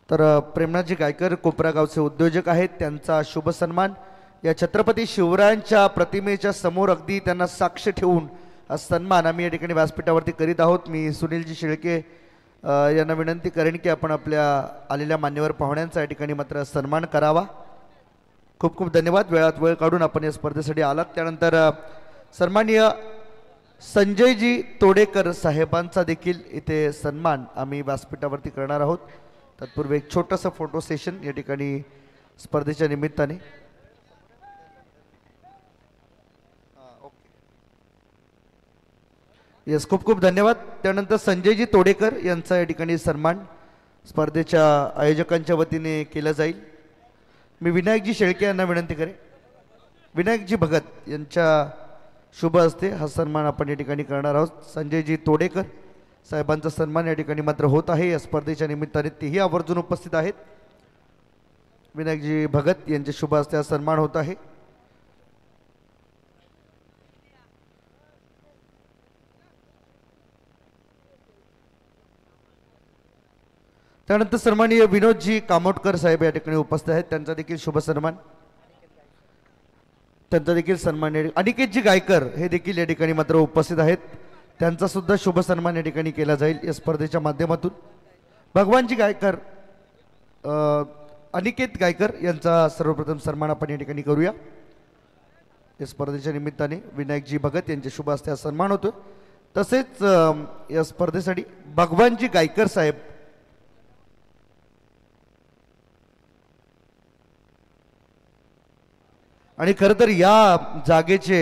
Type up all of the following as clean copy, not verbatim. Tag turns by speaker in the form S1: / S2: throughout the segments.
S1: तर प्रेमनाथजी गायकर कोपरा गावचे उद्योजक आहेत, त्यांचा शुभ सन्मान या छत्रपती शिवरायांच्या प्रतिमेच्या समोर अगदी त्यांना साक्ष ठेवून हा सन्मान आम्ही या ठिकाणी व्यासपीठावरती करीत आहोत। मी सुनीलजी शेळके यांना विनंती करेन की आपण आपल्या आलेल्या मान्यवर पाहुण्यांचा या ठिकाणी मात्र सन्मान करावा। खूप खूप धन्यवाद, वेळात वेळ काढून आपण या स्पर्धेसाठी आलात। त्यानंतर सन्माननीय संजयजी तोडेकर साहेबांचा देखील इथे सन्मान आम्ही व्यासपीठावरती करणार आहोत। तत्पूर्वी एक छोटंसं फोटो सेशन या ठिकाणी स्पर्धेच्या निमित्ताने। यस, खूप खूप धन्यवाद। त्यानंतर संजयजी तोडेकर यांचा या ठिकाणी सन्मान स्पर्धेच्या आयोजकांच्या वतीने केला जाईल। मी विनायकजी शेळके यांना विनंती करेन, विनायकजी भगत यांच्या शुभ हस्ते हा सन्मान आपण या ठिकाणी करणार आहोत। संजयजी तोडेकर साहेबांचा सन्मान या ठिकाणी मात्र होत आहे या स्पर्धेच्या निमित्ताने, तेही आवर्जून उपस्थित आहेत। विनायकजी भगत यांच्या शुभ हस्ते हा सन्मान होत आहे। त्यानंतर सन्माननीय विनोदजी कामोटकर साहेब या ठिकाणी उपस्थित आहेत, त्यांचा देखील शुभ सन्मान, त्यांचा देखील सन्मान। अनिकेतजी गायकर हे देखील या ठिकाणी मात्र उपस्थित आहेत, त्यांचा सुद्धा शुभ सन्मान या ठिकाणी केला जाईल या स्पर्धेच्या माध्यमातून। भगवानजी गायकर, अनिकेत गायकर यांचा सर्वप्रथम सन्मान आपण या ठिकाणी करूया या स्पर्धेच्या निमित्ताने। विनायकजी भगत यांच्या शुभ हस्ते हा सन्मान होतो। तसेच या स्पर्धेसाठी भगवानजी गायकर साहेब आणि खरं तर या जागेचे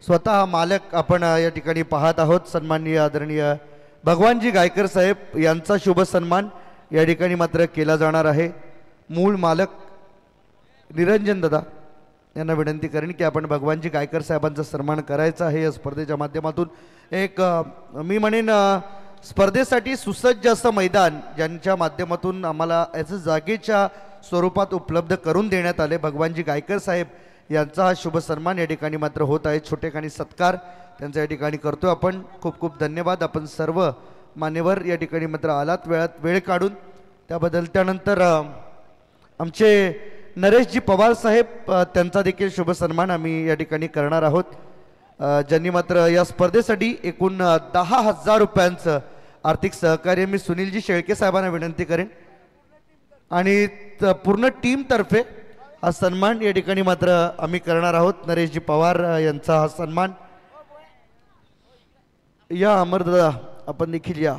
S1: स्वतः मालक आपण या ठिकाणी पाहत आहोत। सन्माननीय आदरणीय भगवानजी गायकर साहेब यांचा शुभ सन्मान या ठिकाणी मात्र केला जाणार आहे। मूळ मालक निरंजन दादा यांना विनंती करेन की आपण भगवानजी गायकर साहेबांचा सन्मान करायचा आहे या स्पर्धेच्या माध्यमातून। एक मी म्हणेन स्पर्धेसाठी सुसज्ज असं मैदान ज्यांच्या माध्यमातून आम्हाला याचं जागेच्या स्वरूपात उपलब्ध करून देण्यात आले, भगवानजी गायकर साहेब यांचा हा शुभ सन्मान या ठिकाणी मात्र होत आहे। छोटेखानी सत्कार त्यांचा या ठिकाणी करतो आपण। खूप खूप धन्यवाद, आपण सर्व मान्यवर या ठिकाणी मात्र आलात वेळात वेळ काढून, त्याबद्दल। त्यानंतर आमचे नरेशजी पवार साहेब, त्यांचा देखील शुभ सन्मान आम्ही या ठिकाणी करणार आहोत, ज्यांनी मात्र या स्पर्धेसाठी एकूण 10,000 रुपयांचं आर्थिक सहकार्य मी सुनीलजी शेळके साहेबांना विनंती करेन आणि पूर्ण टीमतर्फे हा सन्मान या ठिकाणी मात्र आम्ही करणार आहोत। नरेशजी पवार यांचा हा सन्मान या अमरदादा आपण देखील या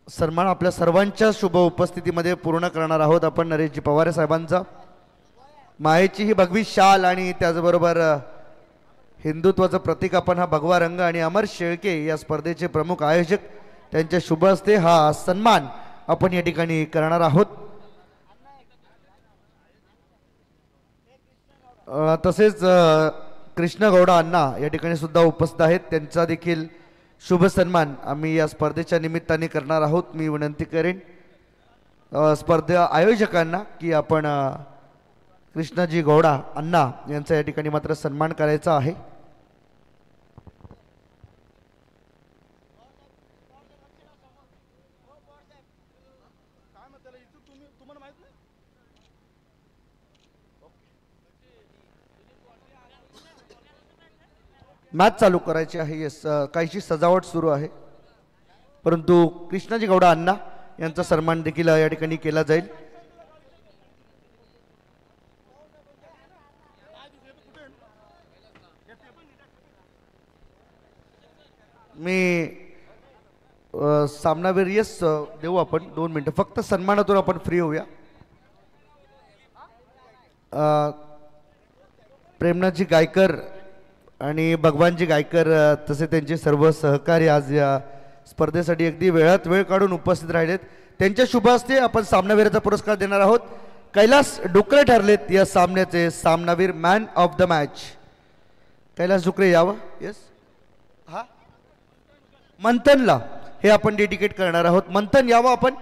S1: सन्मान आपल्या सर्वांच्या शुभ उपस्थितीमध्ये पूर्ण करणार आहोत आपण। नरेशजी पवार साहेबांचा मायेची ही भगवी शाल आणि त्याचबरोबर हिंदुत्वाचं प्रतीक आपण हा भगवा रंग आणि अमर शेळके या स्पर्धेचे प्रमुख आयोजक त्यांच्या शुभ हस्ते हा सन्मान आपण या ठिकाणी करणार आहोत। तसेच कृष्ण गौडा अण्णा या ठिकाणी सुद्धा उपस्थित आहेत, त्यांचा देखील शुभ सन्मान आम्ही या स्पर्धेच्या निमित्ताने करणार आहोत। मी विनंती करेन स्पर्धा आयोजकांना की आपण कृष्णाजी गौडा अण्णा यांचा या ठिकाणी मात्र सन्मान करायचा आहे। मॅच चालू करायची आहे, यस, काहीशी सजावट सुरू आहे, परंतु कृष्णाजी गौडा अण्णा यांचा सन्मान देखील या ठिकाणी केला जाईल। मी सामनावीर यस देऊ आपण 2 मिनिटं फक्त, सन्मानातून आपण फ्री होऊया। प्रेमनाथजी गायकर आणि भगवानजी गायकर तसे त्यांचे सर्व सहकारी आज या स्पर्धेसाठी अगदी वेळात वेळ काढून उपस्थित राहिलेत, त्यांच्या शुभ हस्ते आपण सामनावीराचा पुरस्कार देणार आहोत। कैलास डुकरे ठरलेत या सामन्याचे सामनावीर, man of the match. Kailas Dukre यावं, यस, हा मंथनला हे आपण डेडिकेट करणार आहोत। मंथन यावं आपण,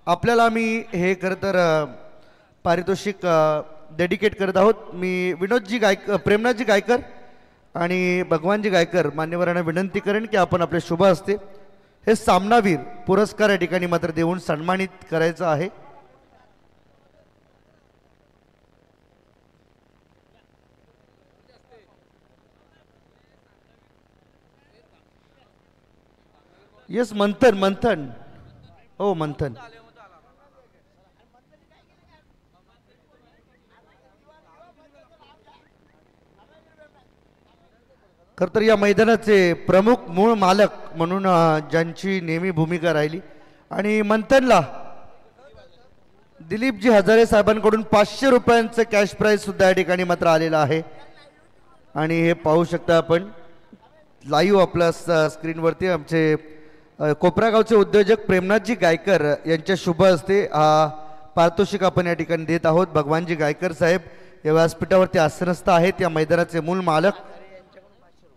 S1: आपल्याला आम्ही हे खरं तर पारितोषिक डेडिकेट करत आहोत। मी विनोदजी प्रेमनाथजी गायकर आणि भगवानजी गायकर मान्यवरांना विनंती करेन की आपण आपल्या शुभ हस्ते हे सामनावीर पुरस्कार या ठिकाणी मात्र देऊन सन्मानित करायचं आहे। येस मंथन मंथन हो मंथन. खर तर या मैदानाचे प्रमुख मूळ मालक म्हणून ज्यांची नेहमी भूमिका राहिली आणि मंथनला दिलीपजी हजारे साहेबांकडून 500 रुपयांचं कॅश प्राइज सुद्धा या ठिकाणी मात्र आलेलं आहे. आणि हे पाहू शकता आपण लाईव्ह आपल्या स्क्रीनवरती आमचे कोपरा गावचे उद्योजक प्रेमनाथजी गायकर यांच्या शुभ हस्ते हा पारितोषिक आपण या ठिकाणी देत आहोत. भगवानजी गायकर साहेब या व्यासपीठावरती आसनस्थ आहेत. या मैदानाचे मूळ मालक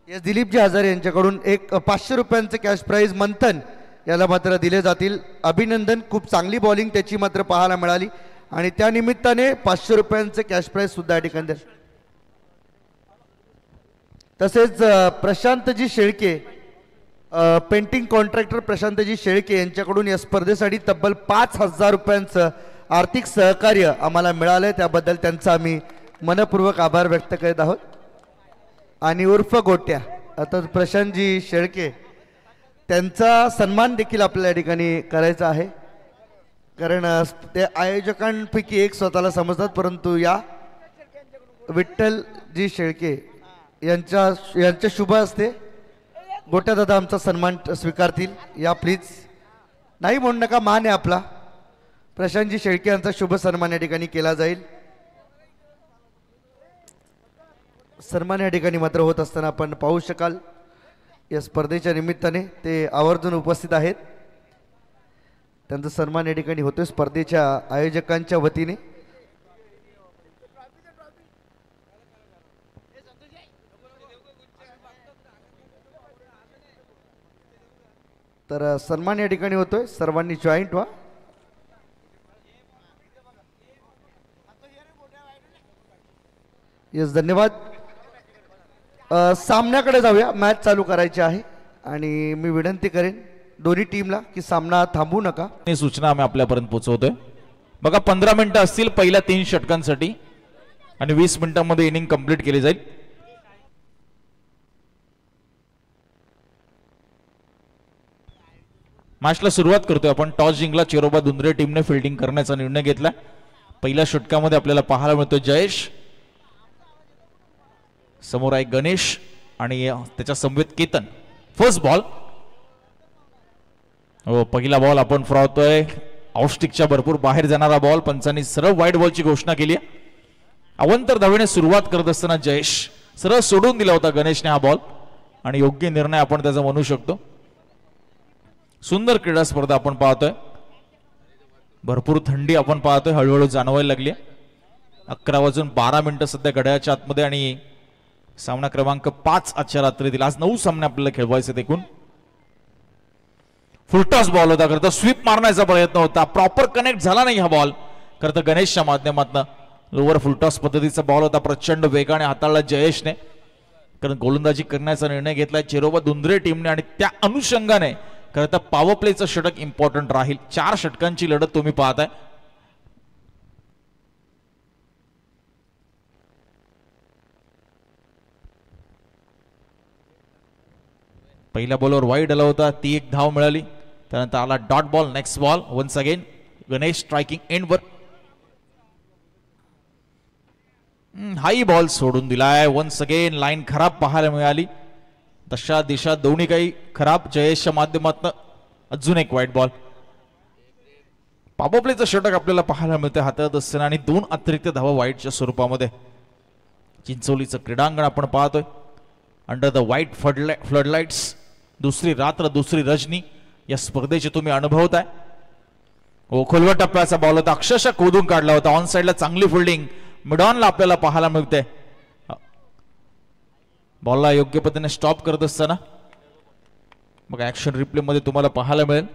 S1: एस दिलीपजी हजारे यांच्याकडून एक 500 रुपयांचे कॅश प्राइज मंथन याला मात्र दिले जातील. अभिनंदन, खूप चांगली बॉलिंग त्याची मात्र पाहायला मिळाली आणि त्या निमित्ताने 500 रुपयांचे कॅश प्राइज सुद्धा या ठिकाणी. तसेच प्रशांतजी शेळके पेंटिंग कॉन्ट्रॅक्टर प्रशांतजी शेळके यांच्याकडून या स्पर्धेसाठी तब्बल 5,000 रुपयांचं आर्थिक सहकार्य आम्हाला मिळालंय. त्याबद्दल त्यांचा आम्ही मनपूर्वक आभार व्यक्त करीत आहोत. आणि उर्फ गोट्या आता प्रशांतजी शेळके त्यांचा सन्मान देखील आपल्याला या ठिकाणी करायचा आहे. कारण ते आयोजकांपैकी एक स्वतःला समजतात, परंतु या विठ्ठलजी शेळके यांच्या शुभ हस्ते गोट्या दादा आमचा सन्मान स्वीकारतील. या प्लीज, नाही म्हणू नका, मान आहे आपला. प्रशांतजी शेळके यांचा शुभ सन्मान या ठिकाणी केला जाईल. सन्मान या ठिकाणी मात्र होत असताना आपण पाहू शकाल या स्पर्धेच्या निमित्ताने ते आवर्जून उपस्थित आहेत. त्यांचा सन्मान या ठिकाणी होतोय स्पर्धेच्या आयोजकांच्या वतीने. तर सन्मान या ठिकाणी होतोय, सर्वांनी जॉईंट व्हा. येस, धन्यवाद. सामन्याकडे जाऊया. मॅच चालू करायची आहे आणि मी विनंती करेन दोन्ही टीमला की सामना थांबवू नका.
S2: सूचना आम्ही आपल्यापर्यंत पोहोचवतोय. बघा 15 मिनिटं असतील पहिल्या 3 षटकांसाठी आणि 20 मिनिटांमध्ये इनिंग कंप्लीट केली जाईल. मॅचला सुरुवात करतोय आपण. टॉस जिंकला चेरोबा दुंद्रे टीमने फिल्डिंग करण्याचा निर्णय घेतला. पहिल्या षटकामध्ये आपल्याला पाहायला मिळतोय जयेश, समोर आहे गणेश आणि त्याच्या समवेत केतन. फर्स्ट बॉल, हो पहिला बॉल आपण फ्रॉतोय. ऑफस्टिकच्या भरपूर बाहेर जाणारा बॉल. पंचांनी सरळ वाईट बॉलची घोषणा केली. अवंतर धावेने सुरुवात करत असताना जयेश सरळ सोडून दिला होता गणेशने हा बॉल आणि योग्य निर्णय आपण त्याचा म्हणू शकतो. सुंदर क्रीडा स्पर्धा आपण पाहतोय. भरपूर थंडी आपण पाहतोय हळूहळू जाणवायला लागली. 11:12 सध्या घड्याळाच्या आतमध्ये आणि सामना क्रमांक 5 आजच्या रात्रीतील. आज 9 सामने आपल्याला खेळवायचे. देखून फुलटॉस बॉल होता. करता स्वीप मारण्याचा प्रयत्न होता, प्रॉपर कनेक्ट झाला नाही हा बॉल. करता गणेशच्या माध्यमातून लोअर फुलटॉस पद्धतीचा बॉल होता. प्रचंड वेगाने हाताळला जयेशने, कारण गोलंदाजी करण्याचा निर्णय घेतलाय चेरोबा दुंद्रे टीमने आणि त्या अनुषंगाने करता पॉवर प्लेचं षटक इम्पॉर्टंट राहील. 4 षटकांची लढत तुम्ही पाहताय. पहिल्या बॉलवर वाईड आला होता, ती एक धाव मिळाली. त्यानंतर आला dot ball. Next ball once again Ganesh striking एंडवर. हाई बॉल सोडून दिलाय. वन्स अगेन लाईन खराब पाहायला मिळाली. दशा दिशा दोन्ही काही खराब. जयेशच्या माध्यमातून अजून एक वाईट बॉल. पॉवर प्लेचं षटक आपल्याला पाहायला मिळते हातात असताना आणि 2 अतिरिक्त धावा वाईटच्या स्वरूपामध्ये. चिंचोलीचं क्रीडांगण आपण पाहतोय. Under the white floodlights. दुसरी रात्र दुसरी रजनी या स्पर्धेचे तुम्ही अनुभवताय. खोलवर टप्प्याचा बॉल होता, अक्षरशः खोदून काढला होता. ऑन साइडला चांगली फिल्डिंग मिडॉनला आपल्याला पाहायला मिळते. बॉलला योग्य पद्धतीने स्टॉप करत असताना मग ऍक्शन रिप्ले मध्ये तुम्हाला पाहायला मिळेल.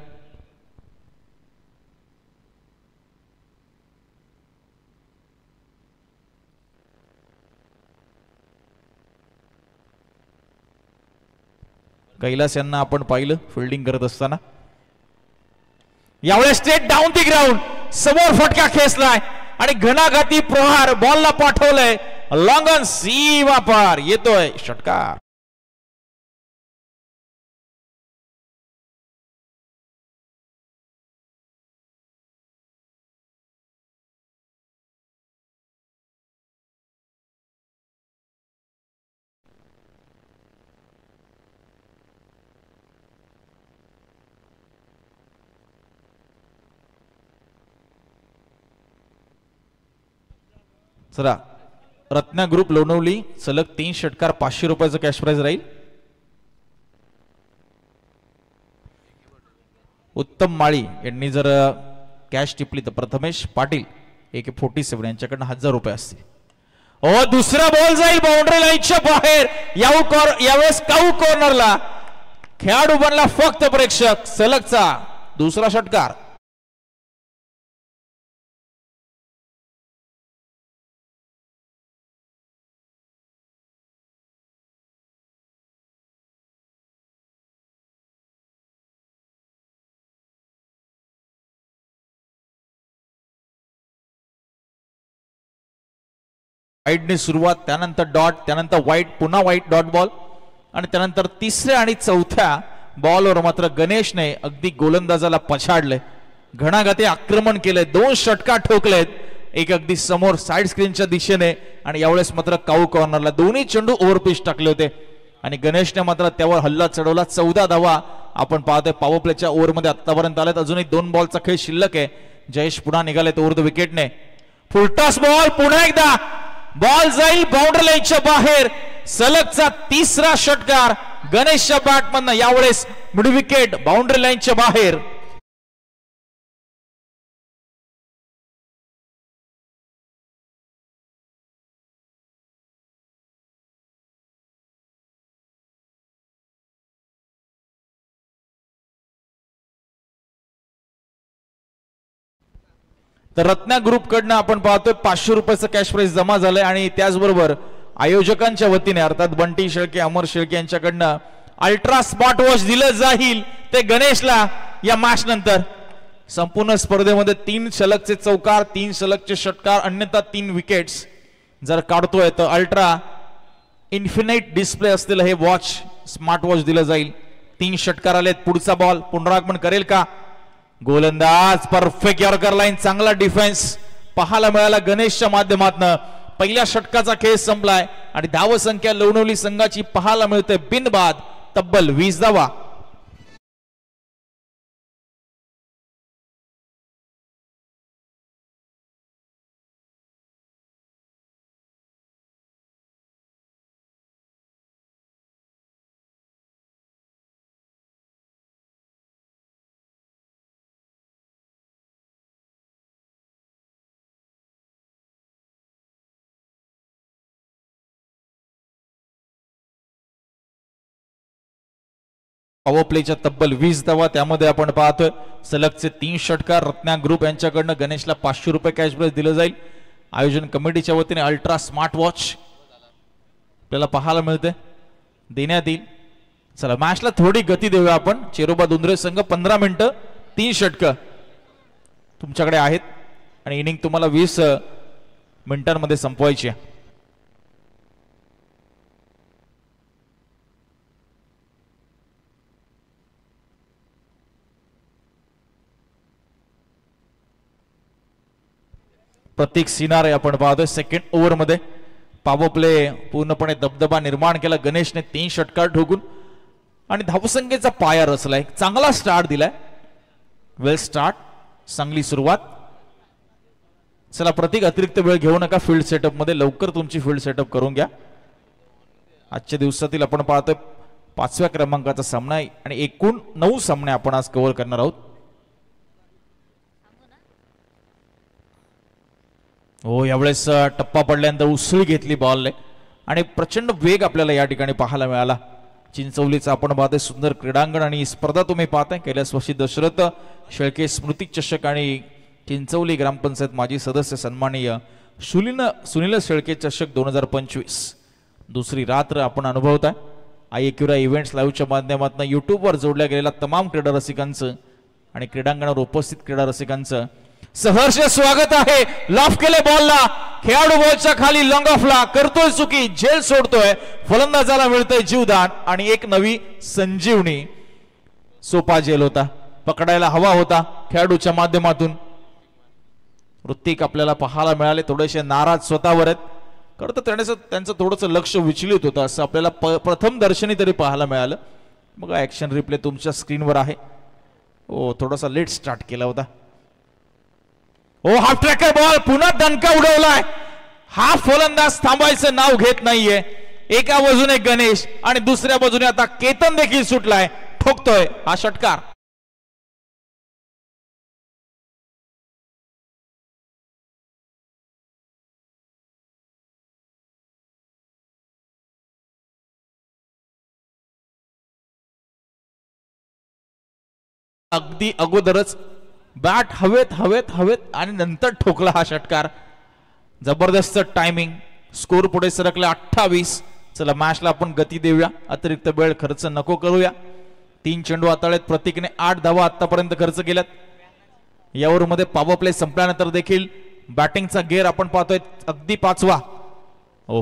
S2: कैलास यांना आपण पाहिलं फिल्डिंग करत असताना. यावेळेस स्ट्रेट डाऊन दी ग्राउंड. समोर फटका खेचलाय आणि घणाघाती प्रहार बॉलला पाठवलंय. लॉंग ऑन सीमा पार येतोय षटकार. चला रत्ना ग्रुप लोणवली सलग 3 षटकार 500 रुपयाचं कॅश प्राइज राहील. उत्तम माळी यांनी जर कॅश टिपली तर प्रथमेश पाटील AK47 यांच्याकडनं 1000 रुपये असतील. ओ दुसरा बॉल जाईल बाउंड्री लाईनच्या बाहेर. यावेळेस काऊ कॉर्नरला खेळाडू बनला फक्त प्रेक्षक. सलगचा दुसरा षटकार. वाईटने सुरुवात, त्यानंतर डॉट, त्यानंतर वाईट, पुन्हा वाईट डॉट बॉल आणि त्यानंतर तिसऱ्या आणि चौथ्या बॉलवर मात्र गणेशने अगदी गोलंदाजाला पछाडले. घणाघाती आक्रमण केले, 2 षटकार ठोकलेत, एक अगदी समोर साइड स्क्रीनच्या दिशेने आणि यावेळेस मात्र काऊ कॉर्नरला. दोन्ही चेंडू ओव्हरपिच टाकले होते आणि गणेशने मात्र त्यावर हल्ला चढवला. 14 धावा आपण पाहतोय पॉवर प्लेच्या ओव्हरमध्ये आतापर्यंत आलेत. अजूनही 2 बॉलचा खेळ शिल्लक आहे. जयेश पुन्हा निघालेत ओव्हर द विकेटने. फुलटॉस बॉल, पुन्हा एकदा बॉल जाईल बाउंड्री लाईनच्या बाहेर. सलगचा तिसरा षटकार गणेशच्या बॅटमधनं. यावेळेस मिड विकेट बाउंड्री लाईनच्या बाहेर. तर रत्ना ग्रुप कडनं आपण पाहतोय 500 रुपयाचं कॅश प्राइज जमा झालंय आणि त्याचबरोबर आयोजकांच्या वतीने अर्थात बंटी शेळके, अमर शेळके यांच्याकडनं अल्ट्रा स्मार्ट वॉच दिलं जाईल ते गणेशला या मॅच नंतर. संपूर्ण स्पर्धेमध्ये 3 सलगचे चौकार, 3 सलगचे षटकार, अन्यथा 3 विकेट्स जर काढतोय तर अल्ट्रा इन्फिनाइट डिस्प्ले असलेलं हे वॉच, स्मार्ट वॉच दिलं जाईल. 3 षटकार आलेत. पुढचा बॉल पुनरागमन करेल का? गोलंदाज परफेक्ट यॉर्कर लाईन, चांगला डिफेन्स पाहायला मिळाला गणेशच्या माध्यमातून. पहिल्या षटकाचा खेळ संपलाय आणि धावसंख्या लोणवली संघाची पाहायला मिळते बिनबाद तब्बल 20 धावा. पॉवर प्लेच्या तब्बल 20 धावा. त्यामध्ये आपण पाहतोय सलगचे 3 षटकार. रत्ना ग्रुप यांच्याकडनं गणेशला 500 रुपये कॅश प्राइज दिलं जाईल. आयोजन कमिटीच्या वतीने अल्ट्रा स्मार्ट वॉच आपल्याला पाहायला मिळते, देण्यात येईल. चला मॅचला थोडी गती देऊया आपण. चेरोबा दुंद्रे संघ 15 मिनिटं 3 षटकं तुमच्याकडे आहेत आणि इनिंग तुम्हाला 20 मिनिटांमध्ये संपवायची आहे. प्रतीक सिनारे आपण पाहतोय सेकंड ओव्हर मध्ये. पॉवर प्ले पूर्णपणे दबदबा निर्माण केला गणेशने 3 षटकार ठोकून आणि धावसंख्येचा पाया रचलाय. चांगला स्टार्ट दिलाय. वेल स्टार्ट, चांगली सुरुवात. चला प्रतीक अतिरिक्त वेळ घेऊ नका फील्ड सेटअप मध्ये, लवकर तुमची फील्ड सेटअप करून घ्या. आजच्या दिवसातील आपण पाहतोय 5व्या क्रमांकाचा सामना आहे आणि एकूण 9 सामने आपण आज कव्हर करणार आहोत. हो यावेळेस टप्पा पडल्यानंतर उसळी घेतली बॉलने आणि प्रचंड वेग आपल्याला या ठिकाणी पाहायला मिळाला. चिंचवलीचा आपण पाहतोय सुंदर क्रीडांगण आणि स्पर्धा तुम्ही पाहताय. कैलासवासी दशरथ शेळके स्मृती चषक आणि चिंचवली ग्रामपंचायत माजी सदस्य सन्माननीय सुनील शेळके चषक 2025 दुसरी रात्र आपण अनुभवताय. आयक्यूरा इव्हेंट्स लाईव्हच्या माध्यमातून युट्यूबवर जोडल्या गेलेल्या तमाम क्रीडा रसिकांचं आणि क्रीडांगणावर उपस्थित क्रीडा रसिकांचं सहर्ष स्वागत आहे. लॉफ केले बॉलला, खेळाडू बॉलच्या खाली लॉंग ऑफला करतोय चुकी, झेल सोडतोय, फलंदाजाला मिळतोय जीवदान आणि एक नवी संजीवनी. सोपा झेल होता, पकडायला हवा होता खेळाडूच्या माध्यमातून. ऋतिक आपल्याला पाहायला मिळाले थोडेसे नाराज स्वतःवर आहेत. खरं तर त्यांचं थोडंसं लक्ष विचलित होतं असं आपल्याला प्रथम दर्शनी तरी पाहायला मिळालं. बघा ऍक्शन रिप्ले तुमच्या स्क्रीनवर आहे. हो थोडासा लेट स्टार्ट केला होता. ओ हाफ ट्रॅकर बॉल, पुन्हा दणका उडवलाय. हा फलंदाज थांबायचं नाव घेत नाहीये. एका बाजूने गणेश आणि दुसऱ्या बाजूने आता केतन देखील सुटलाय, ठोकतोय हा षटकार. अगदी अगोदरच बॅट हवेत हवेत हवेत आणि नंतर ठोकला हा षटकार. जबरदस्त टायमिंग. स्कोर पुढे सरकला 28. चला मॅचला आपण गती देऊया, अतिरिक्त वेळ खर्च नको करूया. 3 चेंडू हाताळलेत प्रत्येकाने 8 धावा आतापर्यंत खर्च केल्यात. या ओव्हरमध्ये पॉवर प्ले संपल्यानंतर देखील बॅटिंगचा गेअर आपण पाहतोय अगदी 5वा.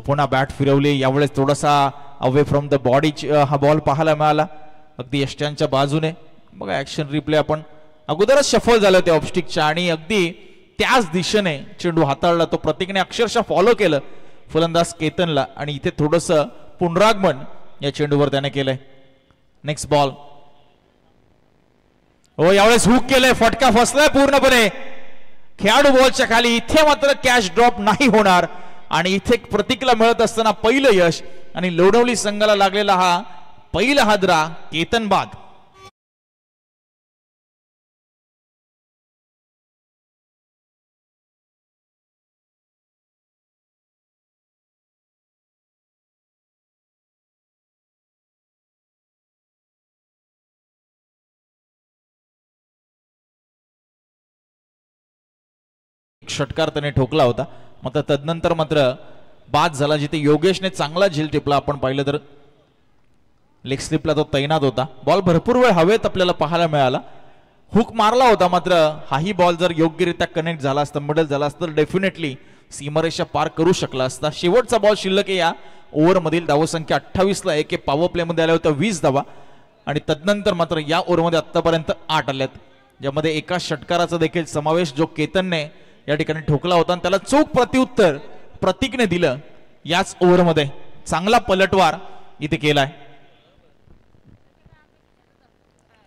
S2: पुन्हा बॅट फिरवली, यावेळेस थोडासा अवे फ्रॉम द बॉडी हा बॉल पाहायला मिळाला अगदी यष्ट्यांच्या बाजूने. बघा ऍक्शन रिप्ले आपण अगोदरच शफल झालं ते ऑफस्टिकच्या आणि अगदी त्याच दिशेने चेंडू हाताळला. तो प्रत्येकाने अक्षरशः फॉलो केलं फलंदाज केतनला आणि इथे थोडस पुनरागमन या चेंडूवर त्याने केलंय. Next ball. हो यावेळेस हुक केलंय, फटका फसलाय पूर्णपणे खेळाडू बॉलच्या खाली. इथे मात्र कॅच ड्रॉप नाही होणार आणि इथे प्रतीकला मिळत असताना पहिलं यश आणि लोणवली संघाला लागलेला हा पहिला हादरा केतन बाद. षटकार त्याने ठोकला होता, मात्र तदनंतर मात्र बाद झाला जिथे योगेशने चांगला झेल टिपला. आपण पाहिलं तर लेग स्लिपला तो तैनात होता. बॉल भरपूर वेळ हवेत आपल्याला पाहायला मिळाला. हुक मारला होता, मात्र हाही बॉल जर योग्यरित्या कनेक्ट झाला असता, मिडल झाला असता तर डेफिनेटली सीमारेषा पार करू शकला असता. शेवटचा बॉल शिल्लक या ओव्हरमधील धावसंख्या 28ला 1. पॉवर प्लेमध्ये आल्या होत्या 20 धावा आणि तदनंतर मात्र या ओव्हरमध्ये आतापर्यंत 8 आल्यात, ज्यामध्ये एका षटकाराचा देखील समावेश जो केतनने या ठिकाणी ठोकला होता आणि त्याला चोख प्रत्युत्तर प्रतीकने दिलं याच ओव्हरमध्ये. चांगला पलटवार इथे केलाय.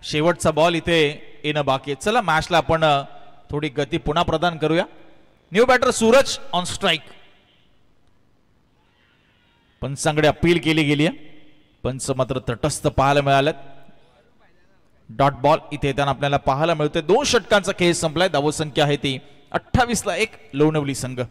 S2: शेवटचा बॉल इथे येणं बाकी आहे. चला मॅचला आपण थोडी गती पुन्हा प्रदान करूया. New batter Suraj on strike. पंचांकडे अपील केली गेली आहे, पंच मात्र तटस्थ पाहायला मिळालेत. डॉट बॉल इथे येताना आपल्याला पाहायला मिळतोय. 2 षटकांचा खेळ संपलाय. धावसंख्या आहे ती 28ला 1 लोणवली संघ.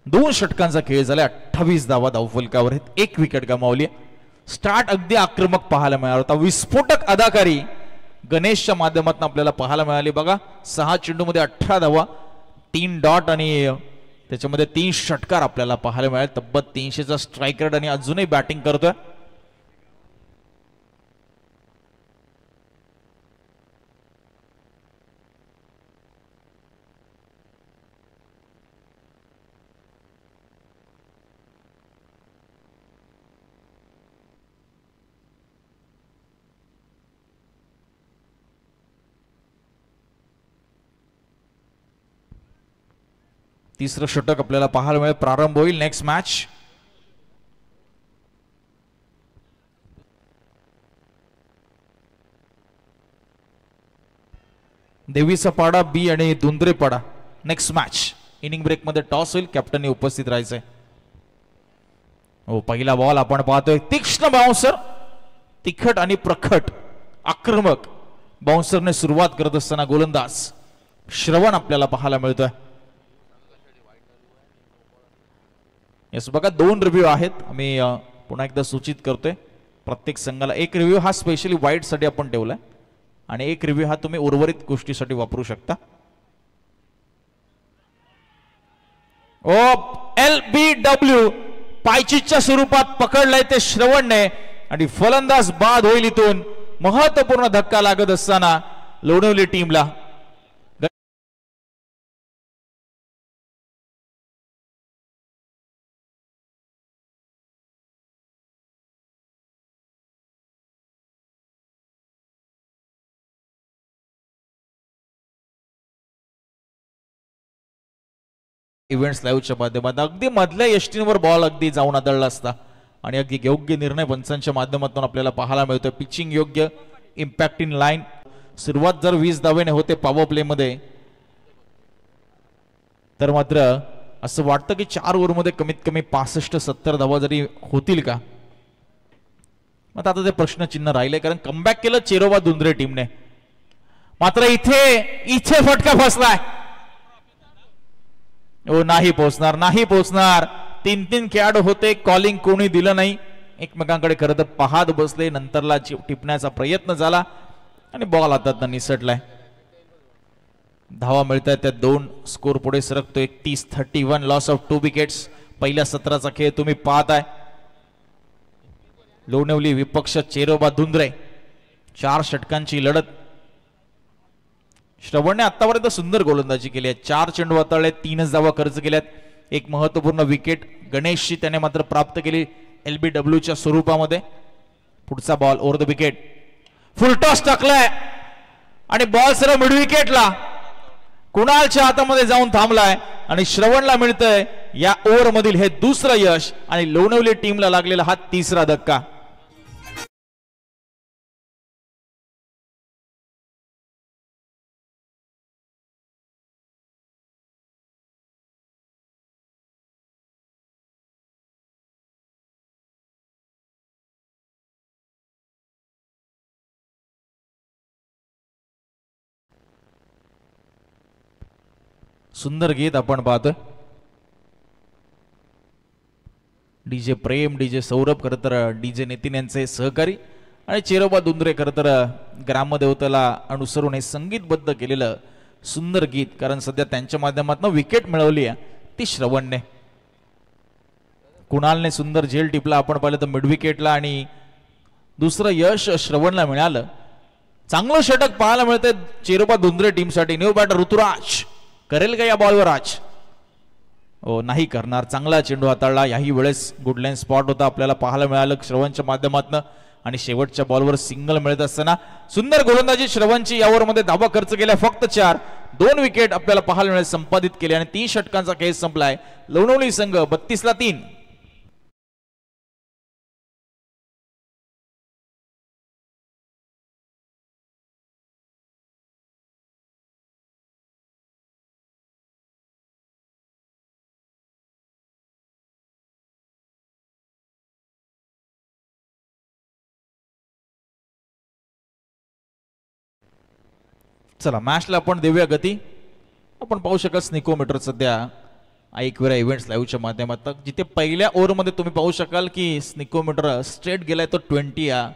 S2: दोन षटकांचा खेळ झाला. 28 धावा धावफलकावर आहेत. 1 विकेट गमावली. स्टार्ट अगदी आक्रमक पाहायला मिळाला होता. विस्फोटक अदाकारी गणेशच्या माध्यमातून आपल्याला पाहायला मिळाली. बघा 6 चेंडूमध्ये 18 धावा, 3 डॉट आणि त्याच्यामध्ये 3 षटकार आपल्याला पाहायला मिळाले. तब्बल 300चा स्ट्राईक रेट आणि अजूनही बॅटिंग करतोय. तिसरं षटक आपल्याला पाहायला मिळेल. प्रारंभ होईल नेक्स्ट मॅच. देवीचा पाडा बी आणि दुंद्रे पाडा. Next match. इनिंग ब्रेक मध्ये टॉस होईल. कॅप्टनने उपस्थित राहायचंय. हो पहिला बॉल आपण पाहतोय. तीक्ष्ण बाउन्सर, तिखट आणि प्रखट आक्रमक बाउन्सरने सुरुवात करत असताना गोलंदाज श्रवण आपल्याला पाहायला मिळतोय. यस बघा 2 रिव्ह्यू आहेत. आम्ही पुन्हा एकदा सूचित करतोय प्रत्येक संघाला 1 रिव्ह्यू हा स्पेशली वाईड साठी आपण ठेवलाय आणि 1 रिव्ह्यू हा तुम्ही उर्वरित गोष्टीसाठी वापरू शकता. LBW पायचीच्या स्वरूपात पकडलाय ते श्रवणने आणि फलंदाज बाद होईल. इथून महत्वपूर्ण धक्का लागत असताना लोणवली टीमला इव्हेंट्स लाईव्हच्या माध्यमातून अगदी मधल्या यष्टींवर बॉल अगदी जाऊन आदळला असता आणि अगदी योग्य निर्णय पंचांच्या माध्यमातून आपल्याला पाहायला मिळतोय. पिचिंग योग्य, इम्पॅक्ट इन लाईन. सुरुवात जर 20 धावेने होते पॉवर प्ले मध्ये, तर मात्र असं वाटतं की 4 ओव्हरमध्ये कमीत कमी 65-70 धावा जरी होतील का. मग आता ते प्रश्नचिन्ह राहिले, कारण कमबॅक केलं चेरोबा दुंद्रे टीमने. मात्र इथे फटका फसलाय. नाही पोहोचणार, नाही पोहोचणार. 3 खेळाडू होते, कॉलिंग कोणी दिलं नाही. एकमेकांकडे खरं तर पाहत बसले. नंतरला टिपण्याचा प्रयत्न झाला आणि बॉल हातात निसटलाय. धावा मिळतात त्या 2, स्कोर पुढे सरकतो 31-31. Loss of 2 wickets. पहिल्या सत्राचा खेळ तुम्ही पाहताय. लोणवली विपक्ष चेरोबा दुंद्रे. 4 षटकांची लढत. श्रवणने आतापर्यंत सुंदर गोलंदाजी केली आहे. 4 चेंडू हाताळले, 3 धावा खर्च केल्यात. एक महत्वपूर्ण विकेट गणेशची त्याने मात्र प्राप्त केली LBWच्या स्वरूपामध्ये. पुढचा ball over the wicket. Full toss टाकलाय आणि बॉल सरळ मिड विकेटला कुणालच्या हातामध्ये जाऊन थांबलाय आणि श्रवणला मिळतंय या ओव्हर मधील हे दुसरं यश आणि लोणवली टीमला लागलेला हा 3रा धक्का. सुंदर गीत आपण पाहतोय. डीजे प्रेम, डीजे सौरभ, खरं तर डीजे नितीन यांचे सहकारी आणि चेरोबा दुंद्रे खरं तर ग्रामदेवतेला अनुसरून हे संगीतबद्ध केलेलं सुंदर गीत. कारण सध्या त्यांच्या माध्यमातून विकेट मिळवली आहे ती श्रवणने. कुणालने सुंदर झेल टिपला आपण पाहिलं तर मिड विकेटला आणि दुसरं यश श्रवणला मिळालं. चांगलं षटक पाहायला मिळतंय चेरोबा दुंद्रे टीमसाठी. न्यू बॅटर ऋतुराज करेल का या बॉलवर आज? हो, नाही करणार. चांगला चेंडू हाताळला. याही वेळेस गुड लाईन स्पॉट होता आपल्याला पाहायला मिळालं श्रवणच्या माध्यमातून. आणि शेवटच्या बॉलवर सिंगल मिळत असताना सुंदर गोलंदाजी श्रवणची. या ओव्हरमध्ये धावा खर्च केल्या फक्त 4. 2 विकेट आपल्याला पाहायला मिळाले संपादित केले आणि 3 षटकांचा खेळ संपलाय. लोणवली संघ 32-3. चला मॅचला आपण देऊया गती. आपण पाहू शकाल स्निकोमीटर सध्या ऐकवेरा इव्हेंट्स लाईव्हच्या माध्यमातून, जिथे पहिल्या ओव्हरमध्ये तुम्ही पाहू शकाल की स्निकोमीटर स्ट्रेट गेलाय तो 20 या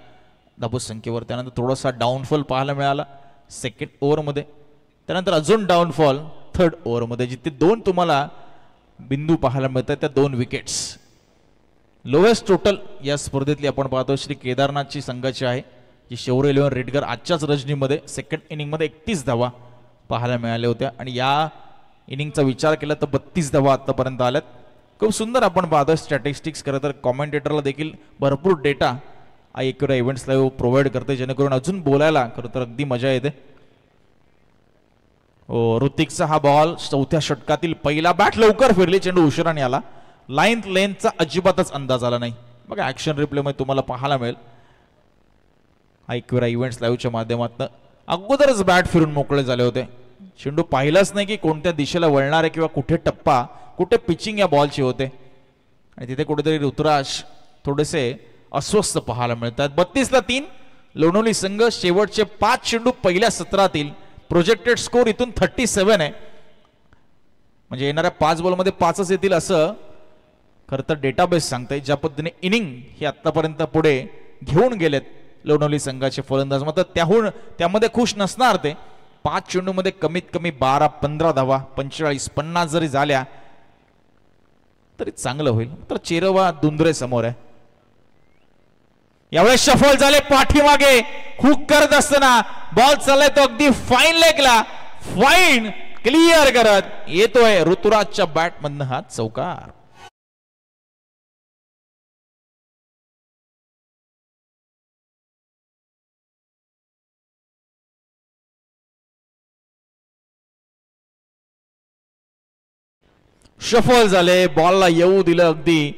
S2: धाबू संख्येवर. त्यानंतर थोडासा डाऊनफॉल पाहायला मिळाला सेकंड ओव्हरमध्ये. त्यानंतर अजून डाऊनफॉल थर्ड ओव्हरमध्ये, जिथे 2 तुम्हाला बिंदू पाहायला मिळतात त्या 2 विकेट्स. लोएस्ट टोटल या स्पर्धेतली आपण पाहतो श्री केदारनाथची संघाची आहे, जी शौर्य 11 रेडगर आजच्याच रजनीमध्ये सेकंड इनिंगमध्ये 31 धावा पाहायला मिळाल्या होत्या. आणि या इनिंगचा विचार केला तर 32 धावा आतापर्यंत आल्यात. खूप सुंदर आपण पाहतोय स्टॅटिस्टिक्स. खरं तर कॉमेंटेटरला देखील भरपूर डेटा ऐकूया इव्हेंट्स लाईव्ह प्रोव्हाइड करते, जेणेकरून अजून बोलायला खरं तर अगदी मजा येते. हो, ऋतिकचा हा बॉल 4थ्या षटकातील पहिला. बॅट लवकर फिरली, चेंडू उशिराने आला. लाईन लेंथचा अजिबातच अंदाज आला नाही. बघा ऍक्शन रिप्लेमध्ये तुम्हाला पाहायला मिळेल. ऐकूया इव्हेंट्स लाईव्हच्या माध्यमातून अगोदरच बॅट फिरून मोकळे झाले होते. चेंडू पाहिलाच नाही की कोणत्या दिशेला वळणार आहे किंवा कुठे टप्पा, कुठे पिचिंग या बॉलची होते. आणि तिथे कुठेतरी ऋतुराज थोडेसे अस्वस्थ पाहायला मिळतात. 32-3 लोणवली संघ. शेवटचे 5 चेंडू पहिल्या सत्रातील. प्रोजेक्टेड स्कोर इथून 37 आहे. म्हणजे येणाऱ्या 5 बॉलमध्ये 5च येतील असं खरं तर डेटाबेस सांगतंय. ज्या पद्धतीने इनिंग हे आतापर्यंत पुढे घेऊन गेलेत लोणवली संघाचे फलंदाज, मात्र त्यामध्ये खुश नसणार ते. 5 चेंडूमध्ये कमीत कमी 12-15 धावा, 45-50 जरी झाल्या तरी चांगलं होईल. तर चेरोबा दुंद्रे समोर आहे. यावेळेस शफल झाले पाठीमागे. हुक करत असताना बॉल चाललाय तो अगदी फाईन लेगला. फाईन क्लिअर करत येतोय ऋतुराजच्या बॅट मधनं हा चौकार. शफल झाले, बॉलला येऊ दिलं, अगदी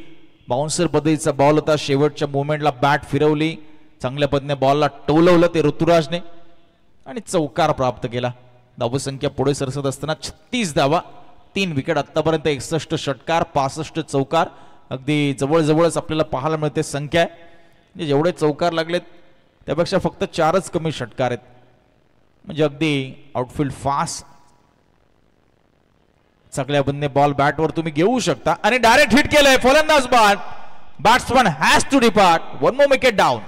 S2: बाउन्सर पद्धतीचा बॉल होता. शेवटच्या मोमेंटला बॅट फिरवली, चांगल्या पद्धतीने बॉलला टोलवलं ते ऋतुराजने आणि चौकार प्राप्त केला. धावसंख्या पुढे सरसत असताना 36 धावा, 3 विकेट. आतापर्यंत 61 षटकार, 65 चौकार. अगदी जवळजवळच आपल्याला पाहायला मिळते संख्या आहे. म्हणजे जेवढे चौकार लागलेत त्यापेक्षा फक्त 4च कमी षटकार आहेत. म्हणजे अगदी आउटफील्ड फास्ट. सगळ्या बंदे बॉल बॅटवर तुम्ही घेऊ शकता आणि डायरेक्ट हिट केलंय. फलंदाज बाद. Batsman has to depart. 1 more wicket down.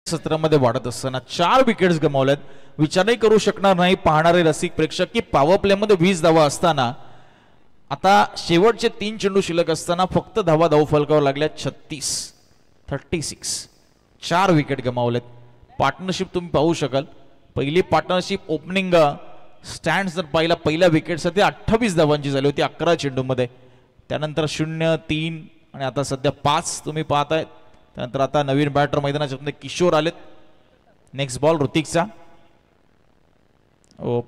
S2: सत्रामध्ये वाढत असताना 4 विकेट्स गमावल्यात. विचारही करू शकणार नाही पाहणारे रसिक प्रेक्षक की पॉवर प्ले मध्ये 20 धावा असताना आता शेवटचे 3 चेंडू शिल्लक असताना फक्त धाव फलकावर लागल्या 36. 4 विकेट गमावलेत. पार्टनरशिप तुम्ही पाहू शकाल. पहिली पार्टनरशिप ओपनिंग स्टँड जर पाहिला पहिल्या विकेटसाठी 28 धावांची झाली होती 11 चेंडूमध्ये. त्यानंतर 0, 3 आणि आता सध्या 5 तुम्ही पाहताय. त्यानंतर आता नवीन बॅटर मैदानाच्या किशोर आलेत. नेक्स्ट बॉल ऋतिकचा.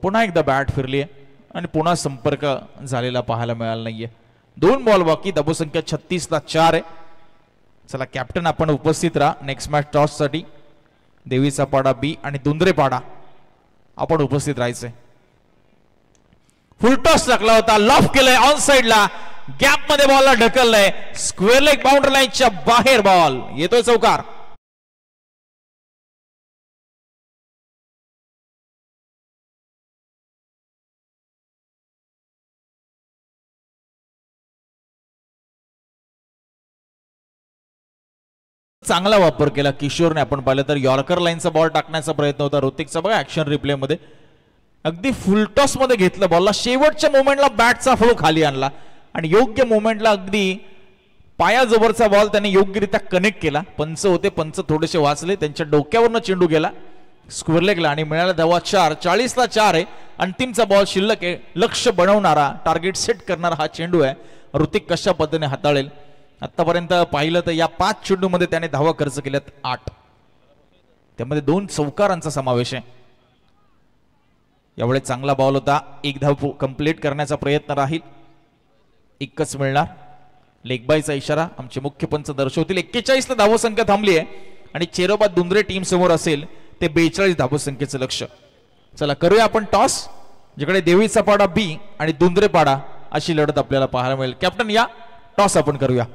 S2: पुन्हा एकदा बॅट फिरली आहे आणि पुन्हा संपर्क झालेला पाहायला मिळाला नाहीये. 2 बॉल बाकी. धावसंख्या 36ला 4 आहे. चला कॅप्टन आपण उपस्थित राहा नेक्स्ट मॅच टॉस साठी. देवीचा पाडा बी आणि दुंद्रे पाडा आपण उपस्थित राहायचंय. फुल टॉस टाकला होता, लॉफ केलंय ऑन साइडला, गॅप मध्ये बॉलला ढकललंय, स्क्वेअर लेग बाउंड्री लाईनच्या बाहेर बॉल येतोय चौकार. चांगला वापर केला किशोरने. आपण पाहिलं तर यॉर्कर लाईनचा बॉल टाकण्याचा प्रयत्न होता ऋतिकचा. बघा ऍक्शन रिप्ले मध्ये अगदी फुलटॉस मध्ये घेतलं बॉलला. शेवटच्या मोमेंटला बॅटचा फ्लो खाली आणला आणि योग्य मोमेंटला अगदी पायाजवळचा बॉल त्याने योग्यरित्या कनेक्ट केला. पंच होते, पंच थोडेसे वाचले, त्यांच्या डोक्यावरनं चेंडू गेला स्क्वेअर लेगला आणि मिळाला धावा 4. 40ला 4 आहे. अंतिमचा बॉल शिल्लक आहे. लक्ष बनवणारा, टार्गेट सेट करणारा हा चेंडू आहे. ऋतिक कशा पद्धतीने हाताळेल. आतापर्यंत पाहिलं तर या 5 चेंडूमध्ये त्याने धावा खर्च केल्यात 8. त्यामध्ये 2 चौकारांचा समावेश आहे. यावेळी चांगला बॉल होता. 1 धाव कंप्लीट करण्याचा प्रयत्न राहील. 1च मिळणार. लेगबायचा इशारा आमचे मुख्य पंच दर्शवतील. 41ला धावसंख्या थांबली आहे आणि चेरोबा दुंद्रे टीम समोर असेल ते 42 धावसंख्येचं लक्ष. चला करूया आपण टॉस. जिकडे देवीचा पाडा बी आणि दुंद्रे पाडा अशी लढत आपल्याला पाहायला मिळेल. कॅप्टन या टॉस आपण करूया.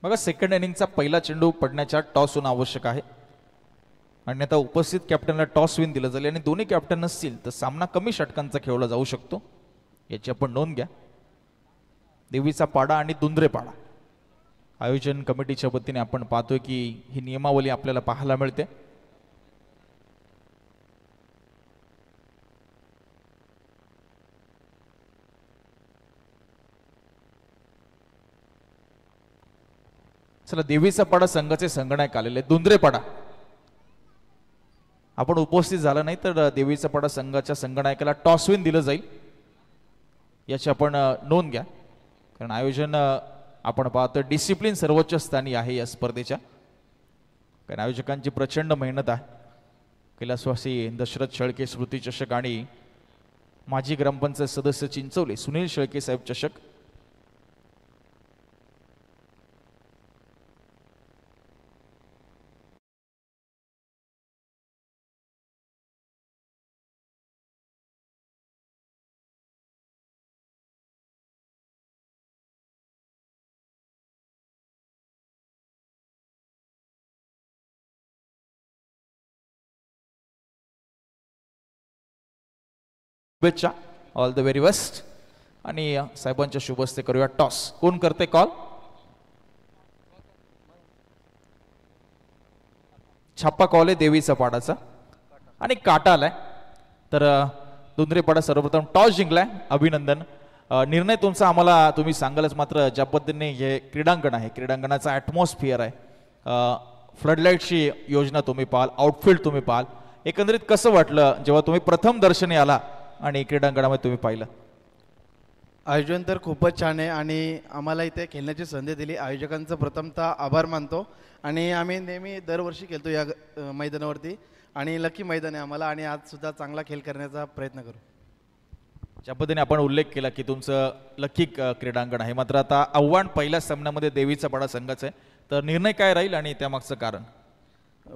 S2: बघा सेकंड इनिंगचा पहिला चेंडू पडण्याच्या टॉस होणं आवश्यक आहे. आणि आता उपस्थित कॅप्टनला टॉस विन दिलं जाईल आणि दोन्ही कॅप्टन नसतील तर सामना कमी षटकांचा खेळला जाऊ शकतो. याची आपण नोंद घ्या. देवीचा पाडा आणि दुंद्रे पाडा आयोजन कमिटीच्या वतीने आपण पाहतोय की ही नियमावली आपल्याला पाहायला मिळते. चला देवीचा पाडा संघाचे संगणक आलेले. दुंद्रे पाडा आपण उपस्थित झाला नाही तर देवीचा पाडा संघाच्या संगणकाला टॉस विन दिलं जाईल. याची आपण नोंद घ्या. कारण आयोजन आपण पाहतो डिसिप्लिन सर्वोच्च स्थानी आहे या स्पर्धेच्या. कारण आयोजकांची प्रचंड मेहनत आहे. कैलासवासी दशरथ शेळके स्मृती चषक आणि माजी ग्रामपंचायत सदस्य चिंचवले सुनील शेळके साहेब चषक शुभेच्छा, ऑल द व्हेरी बेस्ट. आणि साहेबांच्या शुभ हस्ते करूया टॉस. कोण करते कॉल? छाप्पा कॉल आहे देवीचा पाडाचा आणि काटा आलाय. तर दुंद्रेपाडा सर्वप्रथम टॉस जिंकलाय, अभिनंदन. निर्णय तुमचा आम्हाला तुम्ही सांगालच, मात्र ज्या पद्धतीने हे क्रीडांगण आहे, क्रीडांगणाचा ॲटमॉस्फिअर आहे, फ्लडलाईटची योजना तुम्ही पाहाल, आउटफील्ड तुम्ही पाहाल, एकंदरीत कसं वाटलं जेव्हा तुम्ही प्रथम दर्शनी आला आणि क्रीडांगणामध्ये तुम्ही पाहिलं?
S3: आयोजन तर खूपच छान आहे आणि आम्हाला इथे खेळण्याची संधी दिली. आयोजकांचं प्रथमतः आभार मानतो. आणि आम्ही नेहमी दरवर्षी खेळतो या मैदानावरती आणि लकी मैदान आहे आम्हाला, आणि आज सुद्धा चांगला खेळ करण्याचा प्रयत्न करू.
S2: ज्या पद्धतीने आपण उल्लेख केला की तुमचं लकी क्रीडांगण आहे, मात्र आता आव्हान पहिल्या सामन्यामध्ये देवीचा पाडा संघाचं आहे, तर निर्णय काय राहील आणि त्यामागचं कारण?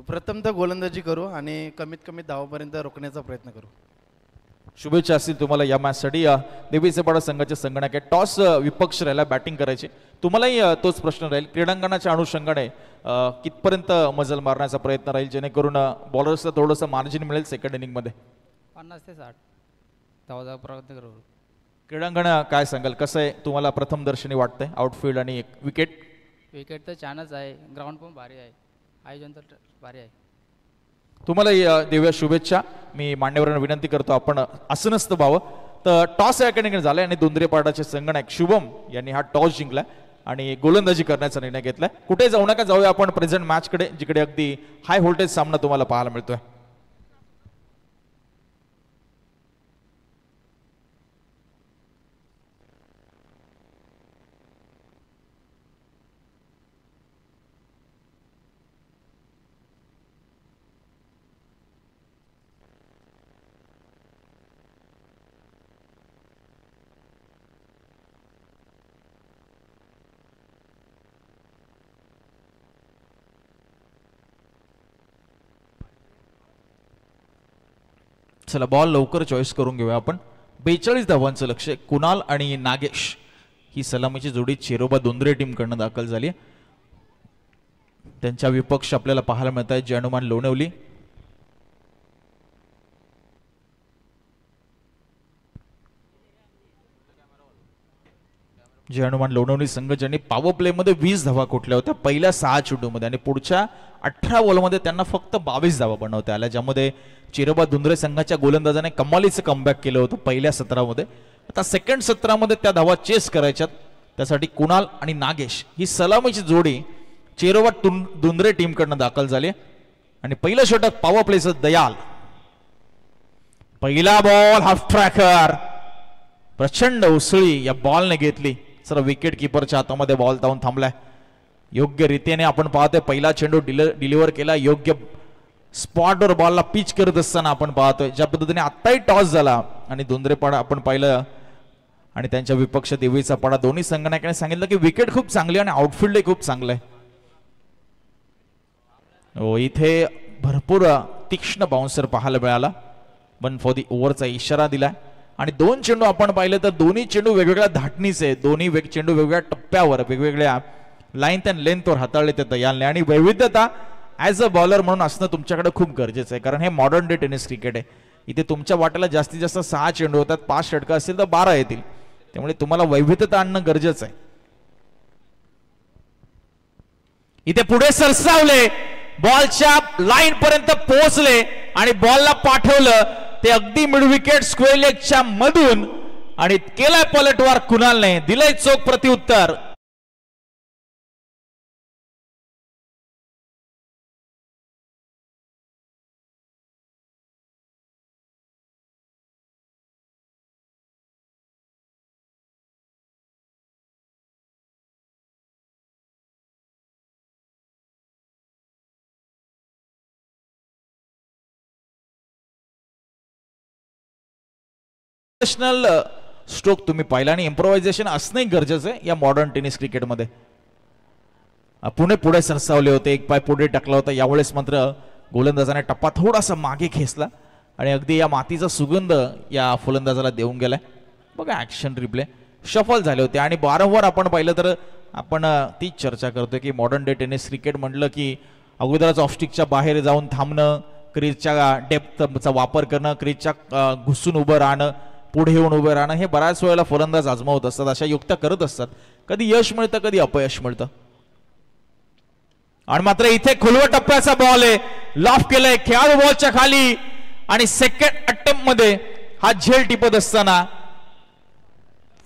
S3: प्रथमतः गोलंदाजी करू आणि कमीत कमी धावापर्यंत रोखण्याचा प्रयत्न करू.
S2: शुभेच्छा असतील तुम्हाला या मॅचसाठी. देवीचा पाडा संघाचे संगणक आहे, टॉस विपक्ष राहिला, बॅटिंग करायची. तुम्हालाही तोच प्रश्न राहील, क्रीडांगणाच्या अनुषंगाने कितपर्यंत मजल मारण्याचा प्रयत्न राहील जेणेकरून बॉलर्सला थोडंसं मार्जिन मिळेल सेकंड इनिंगमध्ये?
S4: 50 ते 60 धावाचा प्रयत्न करू.
S2: क्रीडांगण काय सांगाल, कसं आहे तुम्हाला प्रथम दर्शनी वाटतंय? आउटफील्ड आणि एक विकेट.
S4: विकेट तर छानच आहे, ग्राउंड पण भारी आहे, आयोजन तर भारी आहे.
S2: तुम्हाला देऊया शुभेच्छा. मी मान्यवरांना विनंती करतो आपण असं नसतं व्हावं. तर टॉस या ठिकाणी झालाय आणि दुंद्रेपाडाचे संगणक शुभम यांनी हा टॉस जिंकलाय आणि गोलंदाजी करण्याचा निर्णय घेतलाय. कुठे जाऊ नका, जाऊया आपण प्रेझेंट मॅचकडे, जिकडे अगदी हाय व्होल्टेज सामना तुम्हाला पाहायला मिळतोय. चला बॉल लवकर चॉईस करून घेऊया आपण. 42 धावांचं लक्ष. कुणाल आणि नागेश ही सलामीची जोडी चेरोबा दोंद्रे टीम कडनं दाखल झाली. त्यांच्या विपक्ष आपल्याला पाहायला मिळत आहेत जनुमान लोणवली. हनुमान लोणवली संघ ज्यांनी पॉवर प्ले मध्ये 20 धावा कोटल्या होत्या पहिल्या 6 चेंडूमध्ये आणि पुढच्या 18 बॉलमध्ये त्यांना फक्त 22 धावा बनवता आल्या, ज्यामध्ये चिरोबा धुंद्रे संघाच्या गोलंदाजाने कमालीचं कमबॅक केलं होतं पहिल्या सत्रामध्ये. आता सेकंड सत्रामध्ये त्या धावा चेस करायच्यात, त्यासाठी कुणाल आणि नागेश ही सलामीची जोडी चिरोबा धुंद्रे टीम कडनं दाखल झाली. आणि पहिल्या षटक पॉवर प्लेचं दयाल. पहिला बॉल हाफ ट्रॅकर, प्रचंड उसळी या बॉलने घेतली. सर विकेट किपरच्या हातामध्ये बॉल जाऊन थांबलाय. योग्य रीतीने आपण पाहतोय पहिला चेंडू डिलिव्हर केला, योग्य स्पॉटवर बॉलला पिच करत असताना आपण पाहतोय. ज्या पद्धतीने आत्ताही टॉस झाला आणि धुंद्रेपाडा आपण पाहिलं आणि त्यांच्या विपक्ष देवीचा पाडा दोन्ही संघटनाने सांगितलं की विकेट खूप चांगली आणि आउटफील्डही खूप चांगलं आहे. हो, इथे भरपूर तीक्ष्ण बाउन्सर पाहायला मिळाला. 1 फॉर दी ओव्हरचा इशारा दिलाय. आणि 2 चेंडू आपण पाहिले तर दोन्ही चेंडू वेगवेगळ्या धाटणीचे, दोन्ही चेंडू वेगवेगळ्या टप्प्यावर वेगवेगळ्या लाईन अँड लेंथवर हाताळले ते दयालने. आणि वैविध्यता ॲज अ बॉलर म्हणून असणं तुमच्याकडे खूप गरजेचं आहे, कारण हे मॉडर्न डे टेनिस क्रिकेट आहे. इथे तुमच्या वाट्याला जास्तीत जास्त 6 चेंडू होतात, 5 षटकं असतील तर 12 येतील. त्यामुळे तुम्हाला वैविध्यता आणणं गरजेचं आहे. इथे पुढे सरसावले, बॉलच्या लाईन पर्यंत पोहोचले आणि बॉलला पाठवलं ते अगदी मिड विकेट स्क्वेअर लेगच्या मधून आणि केलाय पलटवार कुणालने, दिलंय चोख प्रत्युत्तर. स्ट्रोक तुम्ही पाहिला आणि इम्प्रोव्हायझेशन असणंही गरजेचं आहे या मॉडर्न टेनिस क्रिकेटमध्ये. पुढे सरसावले होते, एक पाय पुढे टाकला होता. यावेळेस मात्र गोलंदाजाने टप्पा थोडासा मागे खेचला आणि अगदी या मातीचा सुगंध या फलंदाजाला देऊन गेलाय. बघा ऍक्शन रिप्ले शफल झाले होते आणि वारंवार आपण पाहिलं तर आपण तीच चर्चा करतोय की मॉडर्न डे टेनिस क्रिकेट म्हटलं की अगोदरच ऑफस्टिकच्या बाहेर जाऊन थांबणं, क्रीजच्या डेप्थचा वापर करणं, क्रीजच्या घुसून उभं राहणं, पुढे येऊन उभे राहणं हे बऱ्याच वेळेला फलंदाज आजमावत असतात, अशा युक्त्या करत असतात. कधी यश मिळतं कधी अपयश मिळतं. आणि मात्र इथे खुलवट टप्प्याचा बॉल आहे, लॉफ केलंय खेळाडू बॉलच्या खाली आणि सेकंड अटेम्प्ट मध्ये हा झेल टिपत असताना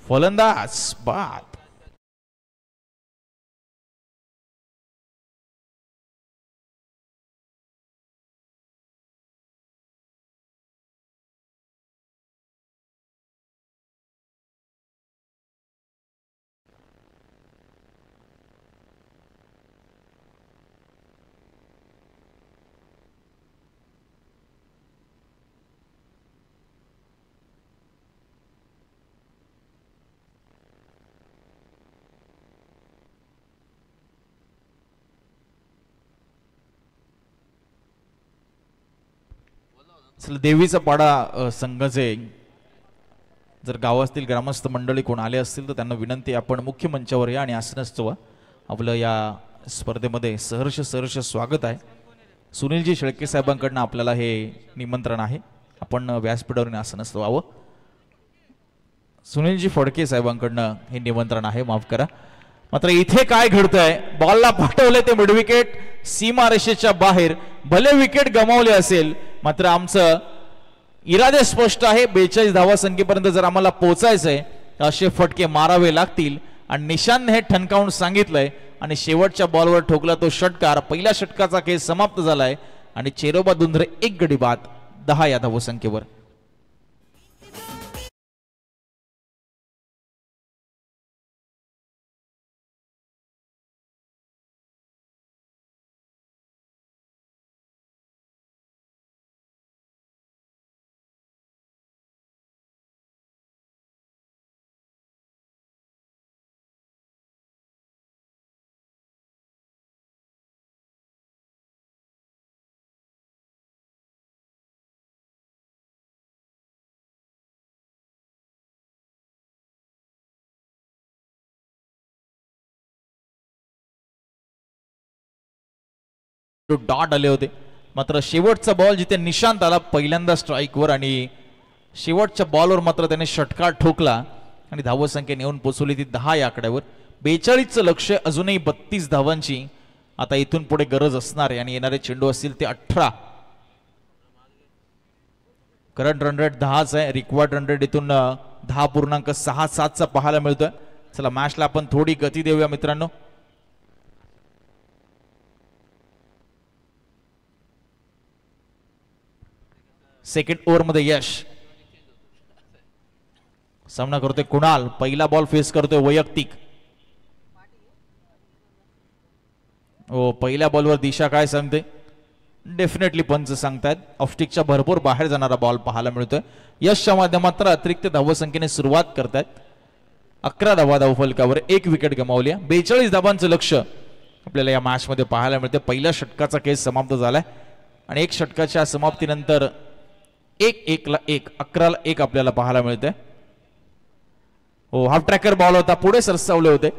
S2: फलंदाज बाद. देवीचा पाडा संघाचे जर गावातील ग्रामस्थ मंडळी कोण आले असतील तर त्यांना विनंती, आपण मुख्य मंचावर या आणि आसनस्थ व्हा. आपलं या स्पर्धेमध्ये सहर्ष स्वागत आहे. सुनीलजी शेळके साहेबांकडनं आपल्याला हे निमंत्रण आहे, आपण व्यासपीठावर आसनस्थ व्हावं. सुनीलजी फडके साहेबांकडनं हे निमंत्रण आहे, माफ करा. मात्र इथे काय घडतंय, बॉलला पाठवले ते मिड विकेट सीमारेषेच्या बाहेर. भले विकेट गमावले असेल मात्र आमचं इरादे स्पष्ट आहे. 42 धावा संख्येपर्यंत जर आम्हाला पोहोचायचंय तर असे फटके मारावे लागतील आणि निशानने हे ठणकावून सांगितलंय. आणि शेवटच्या बॉलवर ठोकला तो षटकार. पहिल्या षटकाचा खेळ समाप्त झालाय आणि चेरोबा दुंद्रे 1 गडी बाद 10 या धावसंख्येवर. डॉट आले होते मात्र शेवटचा बॉल जिथे निशांत आला पहिल्यांदा स्ट्राईकवर आणि शेवटच्या बॉलवर मात्र त्याने षटकार ठोकला आणि धावसंख्या नेऊन पोचवली ती 10 या आकड्यावर. 42चं लक्ष, अजूनही 32 धावांची आता इथून पुढे गरज असणार आहे आणि येणारे चेंडू असतील ते 18. करंट रन रेट 10च आहे, रिक्वायर्ड रन रेट इथून 10.67चा पाहायला मिळतोय. चला मॅचला आपण थोडी गती देऊया मित्रांनो. सेकंड ओव्हर मध्ये यश सामना करतोय कुणाल. पहिला बॉल फेस करतोय वैयक्तिक. हो, पहिल्या बॉलवर दिशा काय सांगते, डेफिनेटली पंच सांगतायत ऑफस्टिकच्या भरपूर बाहेर जाणारा बॉल पाहायला मिळतोय. यशच्या माध्यमातून अतिरिक्त धावसंख्येने सुरुवात करतायत. 11 धावा धावफलकावर 1 विकेट गमावली. 42 धावांचं लक्ष आपल्याला या मॅच मध्ये पाहायला मिळते. पहिल्या षटकाचा खेळ समाप्त झालाय आणि 1 षटकाच्या समाप्तीनंतर 1-1ला 1 11ला 1 आपल्याला पाहायला मिळते. हो, हाफ ट्रॅकर बॉल होता, पुढे सरसावले होते.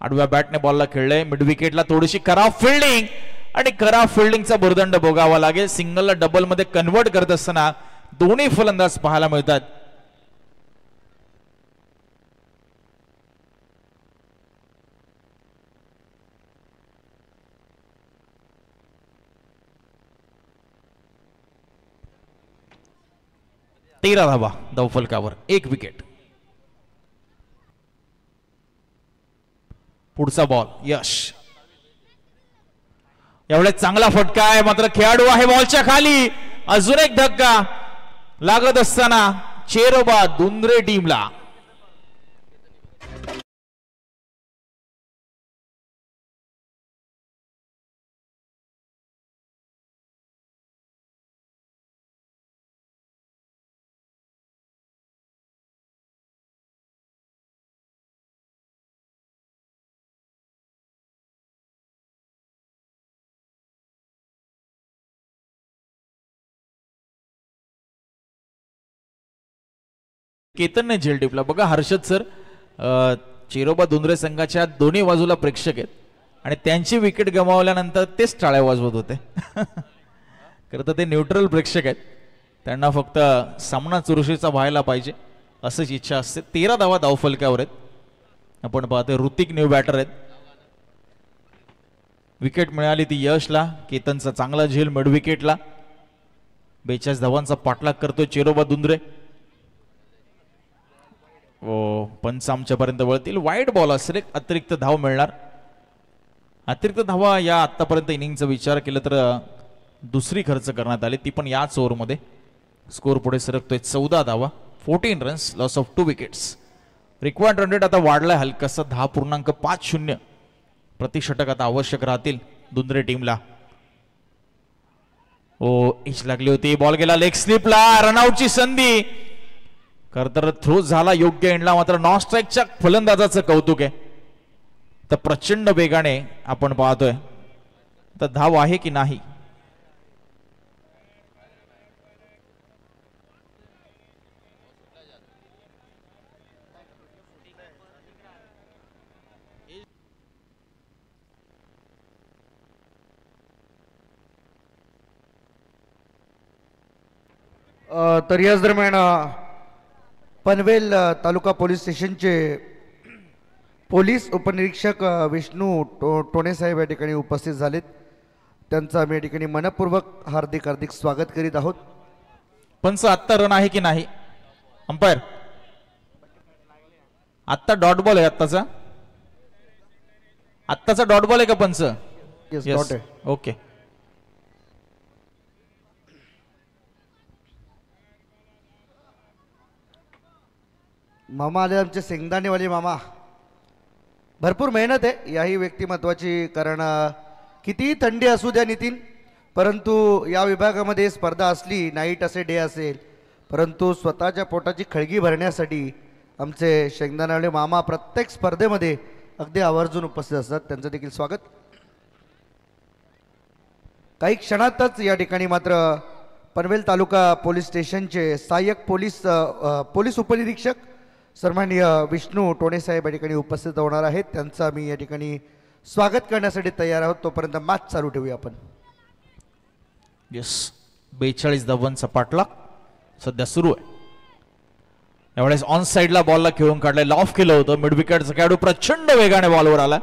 S2: आडव्या बॅटने बॉलला खेळले. मिड विकेटला थोडीशी खराब फिल्डिंग आणि खराब फिल्डिंगचा भुर्दंड भोगावा लागेल. सिंगलला डबल मध्ये कन्वर्ट करत असताना दोन्ही फलंदाज पाहायला मिळतात. तेरा धावा धावफलकावर 1 विकेट. पुढचा बॉल यश. एवढे चांगला फटका आहे मात्र खेळाडू आहे बॉलच्या खाली. अजून एक धक्का लागत असताना चेरोबा दुंद्रे टीमला. केतनने झेल टिपला. बघा हर्षद सर, चेरोबा दुंद्रे संघाच्या दोन्ही बाजूला प्रेक्षक आहेत आणि त्यांची विकेट गमावल्यानंतर तेच टाळ्या वाजवत होते. खरं तर ते न्यूट्रल प्रेक्षक आहेत, त्यांना फक्त सामना चुरशीचा व्हायला पाहिजे असंच इच्छा असते. 13 धावा धावफलकावर आहेत. आपण पाहतोय ऋतिक न्यू बॅटर आहेत. विकेट मिळाली ती यशला. केतनचा चांगला झेल मिड विकेटला. 42 धावांचा पाठलाग करतोय चेरोबा दुंद्रे. पंच आमच्यापर्यंत वळतील. वाईट बॉल असेल, एक अतिरिक्त धाव मिळणार. अतिरिक्त धावा या आतापर्यंत इनिंगचा विचार केला तर दुसरी खर्च करण्यात आली, ती पण याच ओव्हरमध्ये. स्कोर पुढे सरकतोय 14 धावा, 14 runs, loss of 2 wickets. Required run rate आता वाढलाय हलकासा 10.50 प्रतिषटक आता आवश्यक राहतील दुंद्रे टीमला. इच लागली होती. बॉल गेला लेग स्लिपला. रनआउटची संधी. खरतर थ्रो झाला योग्य एंडला, मात्र नॉन स्ट्राईकच्या फलंदाजाचं कौतुक आहे. तर प्रचंड वेगाने आपण पाहतोय तर धाव आहे की नाही.
S1: तर याच दरम्यान पनवेल तालुका पोलीस स्टेशनचे पोलीस उपनिरीक्षक विष्णू टोणे साहेब या ठिकाणी उपस्थित झालेत. त्यांचं आम्ही या ठिकाणी मनपूर्वक हार्दिक हार्दिक स्वागत करीत आहोत.
S2: पंच आत्ता रन आहे की नाही. अंपायर आत्ता डॉट बॉल आहे. आत्ताचा डॉट बॉल आहे का पंच.
S1: डॉट आहे.
S2: ओके.
S1: मामा आले आमचे शेंगदाणेवाले मामा. भरपूर मेहनत आहे याही व्यक्तिमत्वाची, कारण कितीही थंडी असू द्या नितीन, परंतु या विभागामध्ये स्पर्धा असली, नाईट असे डे असेल, परंतु स्वतःच्या पोटाची खळगी भरण्यासाठी आमचे शेंगदाणेवाले मामा प्रत्येक स्पर्धेमध्ये अगदी आवर्जून उपस्थित असतात. त्यांचं देखील स्वागत. काही क्षणातच या ठिकाणी मात्र पनवेल तालुका पोलीस स्टेशनचे सहाय्यक पोलीस उपनिरीक्षक सन्माननीय विष्णू टोणे साहेब या ठिकाणी उपस्थित होणार आहेत. त्यांचं आम्ही या ठिकाणी स्वागत करण्यासाठी तयार आहोत. तोपर्यंत मॅच चालू ठेवूया आपण.
S2: येस, 42 धावांचा पाठलाग सध्या सुरू आहे. यावेळेस ऑन साइडला बॉलला खेळून काढलाय, लॉफ केलं होतं. मिड विकेटचा खेळाडू प्रचंड वेगाने बॉलवर आला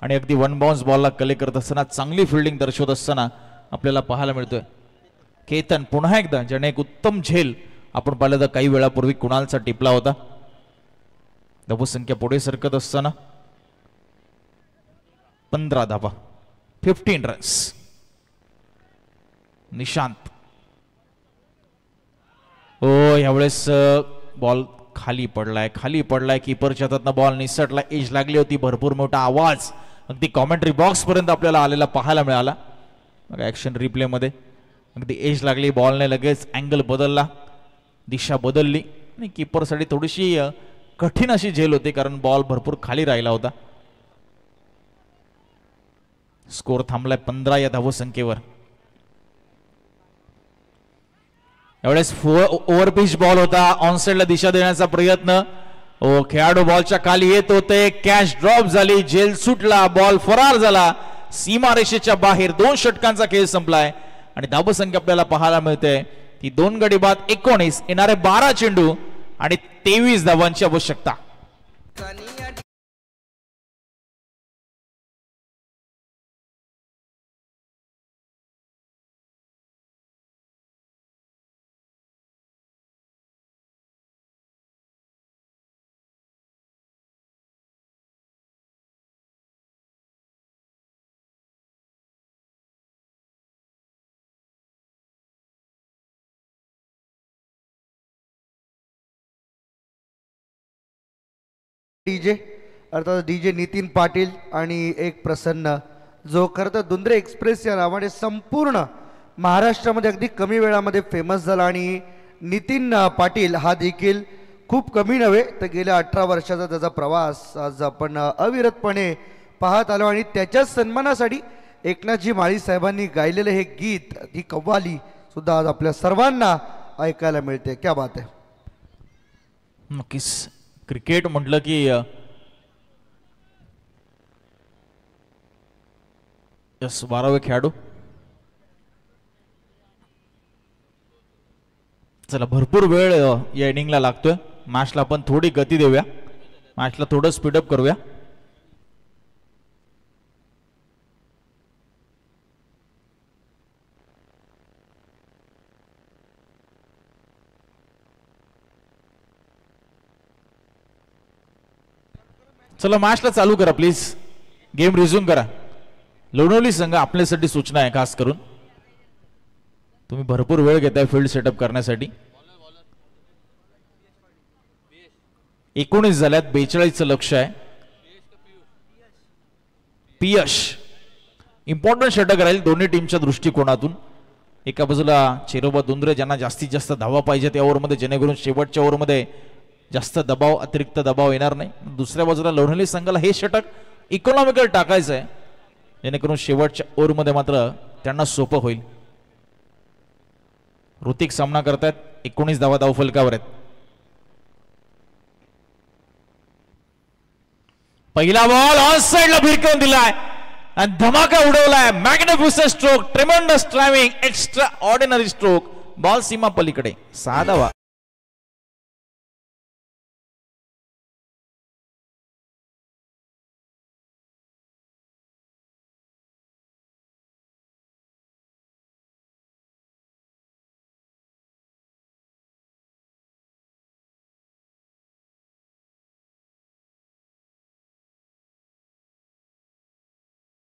S2: आणि अगदी वन बाउन्स बॉलला कले करत असताना चांगली फिल्डिंग दर्शवत असताना आपल्याला पाहायला मिळतोय केतन पुन्हा एकदा, ज्याने एक उत्तम झेल आपण पाहिलं तर काही वेळापूर्वी कुणालचा टिपला होता. धावसंख्या पुढे सरकत असताना 15 धावा, 15 रन्स. निशांत यावेळेस बॉल खाली पडलाय. कीपरच्या हातातनं बॉल निसटला. एज लागली होती. भरपूर मोठा आवाज अगदी कॉमेंट्री बॉक्स पर्यंत आपल्याला आलेला पाहायला मिळाला. ऍक्शन रिप्ले मध्ये अगदी एज लागली. बॉलने लगेच अँगल बदलला, दिशा बदलली आणि कीपरसाठी थोडीशी कठीण अशी झेल होती, कारण बॉल भरपूर खाली राहिला होता. स्कोर थांबलाय 15 या धावसंख्येवर. यावेळेस ओव्हर पिच बॉल होता. ऑनसाइडला दिशा देण्याचा प्रयत्न. खेळाडू बॉलच्या खाली येत होते. कॅच ड्रॉप झाली. झेल सुटला. बॉल फरार झाला. सीमारेषेच्या बाहेर 2 षटकांचा खेळ संपलाय आणि धावसंख्या आपल्याला पाहायला मिळते ती 2 गडी बाद 19. येणारे 12 चेंडू आणि 23 धावांची आवश्यकता.
S1: डीजे अर्थात डीजे नितीन पाटील आणि एक प्रसन्न, जो खरं तर दुंद्रे एक्सप्रेस या नावाने संपूर्ण महाराष्ट्रामध्ये अगदी कमी वेळामध्ये फेमस झाला. आणि नितीन पाटील हा देखील खूप कमी नव्हे तर गेल्या 18 वर्षाचा त्याचा प्रवास आज आपण अविरतपणे पाहत आलो. आणि त्याच्याच सन्मानासाठी एकनाथजी माळी साहेबांनी गायलेलं हे गीत, ही कव्वाली सुद्धा आज आपल्या सर्वांना ऐकायला मिळते. क्या बात आहे.
S2: नक्कीच क्रिकेट म्हटलं की यस 12वे खेळाडू. चला, भरपूर वेळ या इनिंगला लागतोय. मॅचला आपण थोडी गती देऊया, मॅचला थोडं स्पीडअप करूया. चला मॅचला चालू करा प्लीज, गेम रिझ्यूम करा. लोणवली संघ आपल्यासाठी सूचना आहे खास करून, तुम्ही भरपूर वेळ घेताय फील्ड सेटअप करण्यासाठी. 19 झाल्यात, 42चं लक्ष आहे. पियश इम्पॉर्टंट षटक राहील दोन्ही टीमच्या दृष्टिकोनातून. एका बाजूला चेरोबा दुंद्रे ज्यांना जास्तीत जास्त धावा पाहिजे त्या ओव्हरमध्ये, जेणेकरून शेवटच्या ओव्हरमध्ये जास्त दबाव, अतिरिक्त दबाव येणार नाही. दुसऱ्या बाजूला लोणवली संघाला हे षटक इकॉनॉमिकल टाकायचं आहे, जेणेकरून शेवटच्या ओव्हरमध्ये मात्र त्यांना सोपं होईल. ऋतिक सामना करतायत, 19 धावा धावफलकावर आहेत. पहिला बॉल ऑन साइडला भिरकवून दिलाय आणि धमाका उडवलाय. Magnificent stroke, tremendous driving, extraordinary stroke. Ball सीमा पलीकडे, 6 धावा.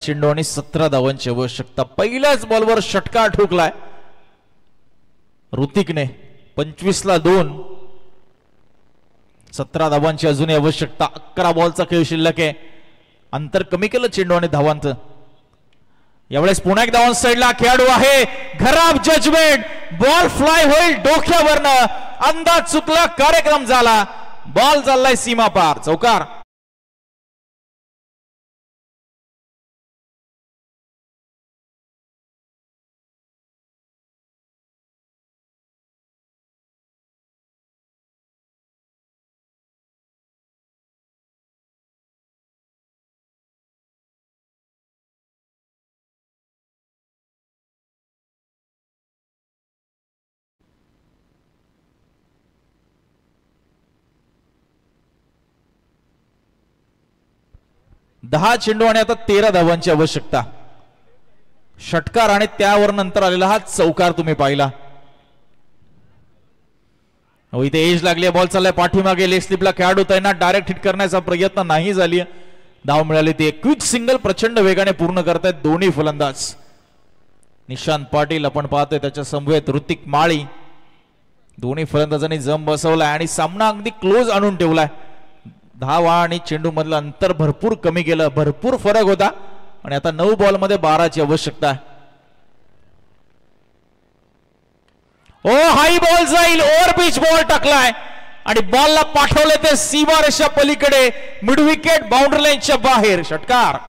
S2: चेंडू आणि 17 धावांची आवश्यकता. पहिल्याच बॉलवर षटकार ठोकलाय ऋतिकने. 25ला 2, 17 धावांची अजूनही आवश्यकता. 11 बॉलचा खेळ शिल्लक आहे. अंतर कमी केलं चेंडू आणि धावांचं. यावेळेस पुन्हा एकदा ऑन साइडला खेळाडू आहे. खराब जजमेंट, बॉल फ्लाय होईल डोक्यावरनं. अंदाज चुकला, कार्यक्रम झाला. बॉल चाललाय सीमा पार, चौकार. दहा चेंडू आणि आता 13 धावांची आवश्यकता. षटकार आणि त्यावर नंतर आलेला हा चौकार तुम्ही पाहिला. हो, इथे एज लागली, बॉल चाललाय पाठीमागे. लेग स्लिपला खेळाडू तैनात, डायरेक्ट हिट करण्याचा प्रयत्न नाही झाली. धाव मिळाली. ती क्विक सिंगल प्रचंड वेगाने पूर्ण करतायत दोन्ही फलंदाज. निशांत पाटील आपण पाहतोय, त्याच्या समवेत ऋतिक माळी. दोन्ही फलंदाजांनी जम बसवलाय आणि सामना अगदी क्लोज आणून ठेवलाय. धावा आणि चेंडू मधलं अंतर भरपूर कमी केलं, भरपूर फरक होता. आणि आता 9 बॉल मध्ये 12ची आवश्यकता आहे. ओ, हाई बॉल जाईल, ओव्हर पिच बॉल टाकलाय आणि बॉलला पाठवले ते सीमा रेषा पलीकडे, मिड विकेट, बाउंड्री लाईनच्या बाहेर. षटकार.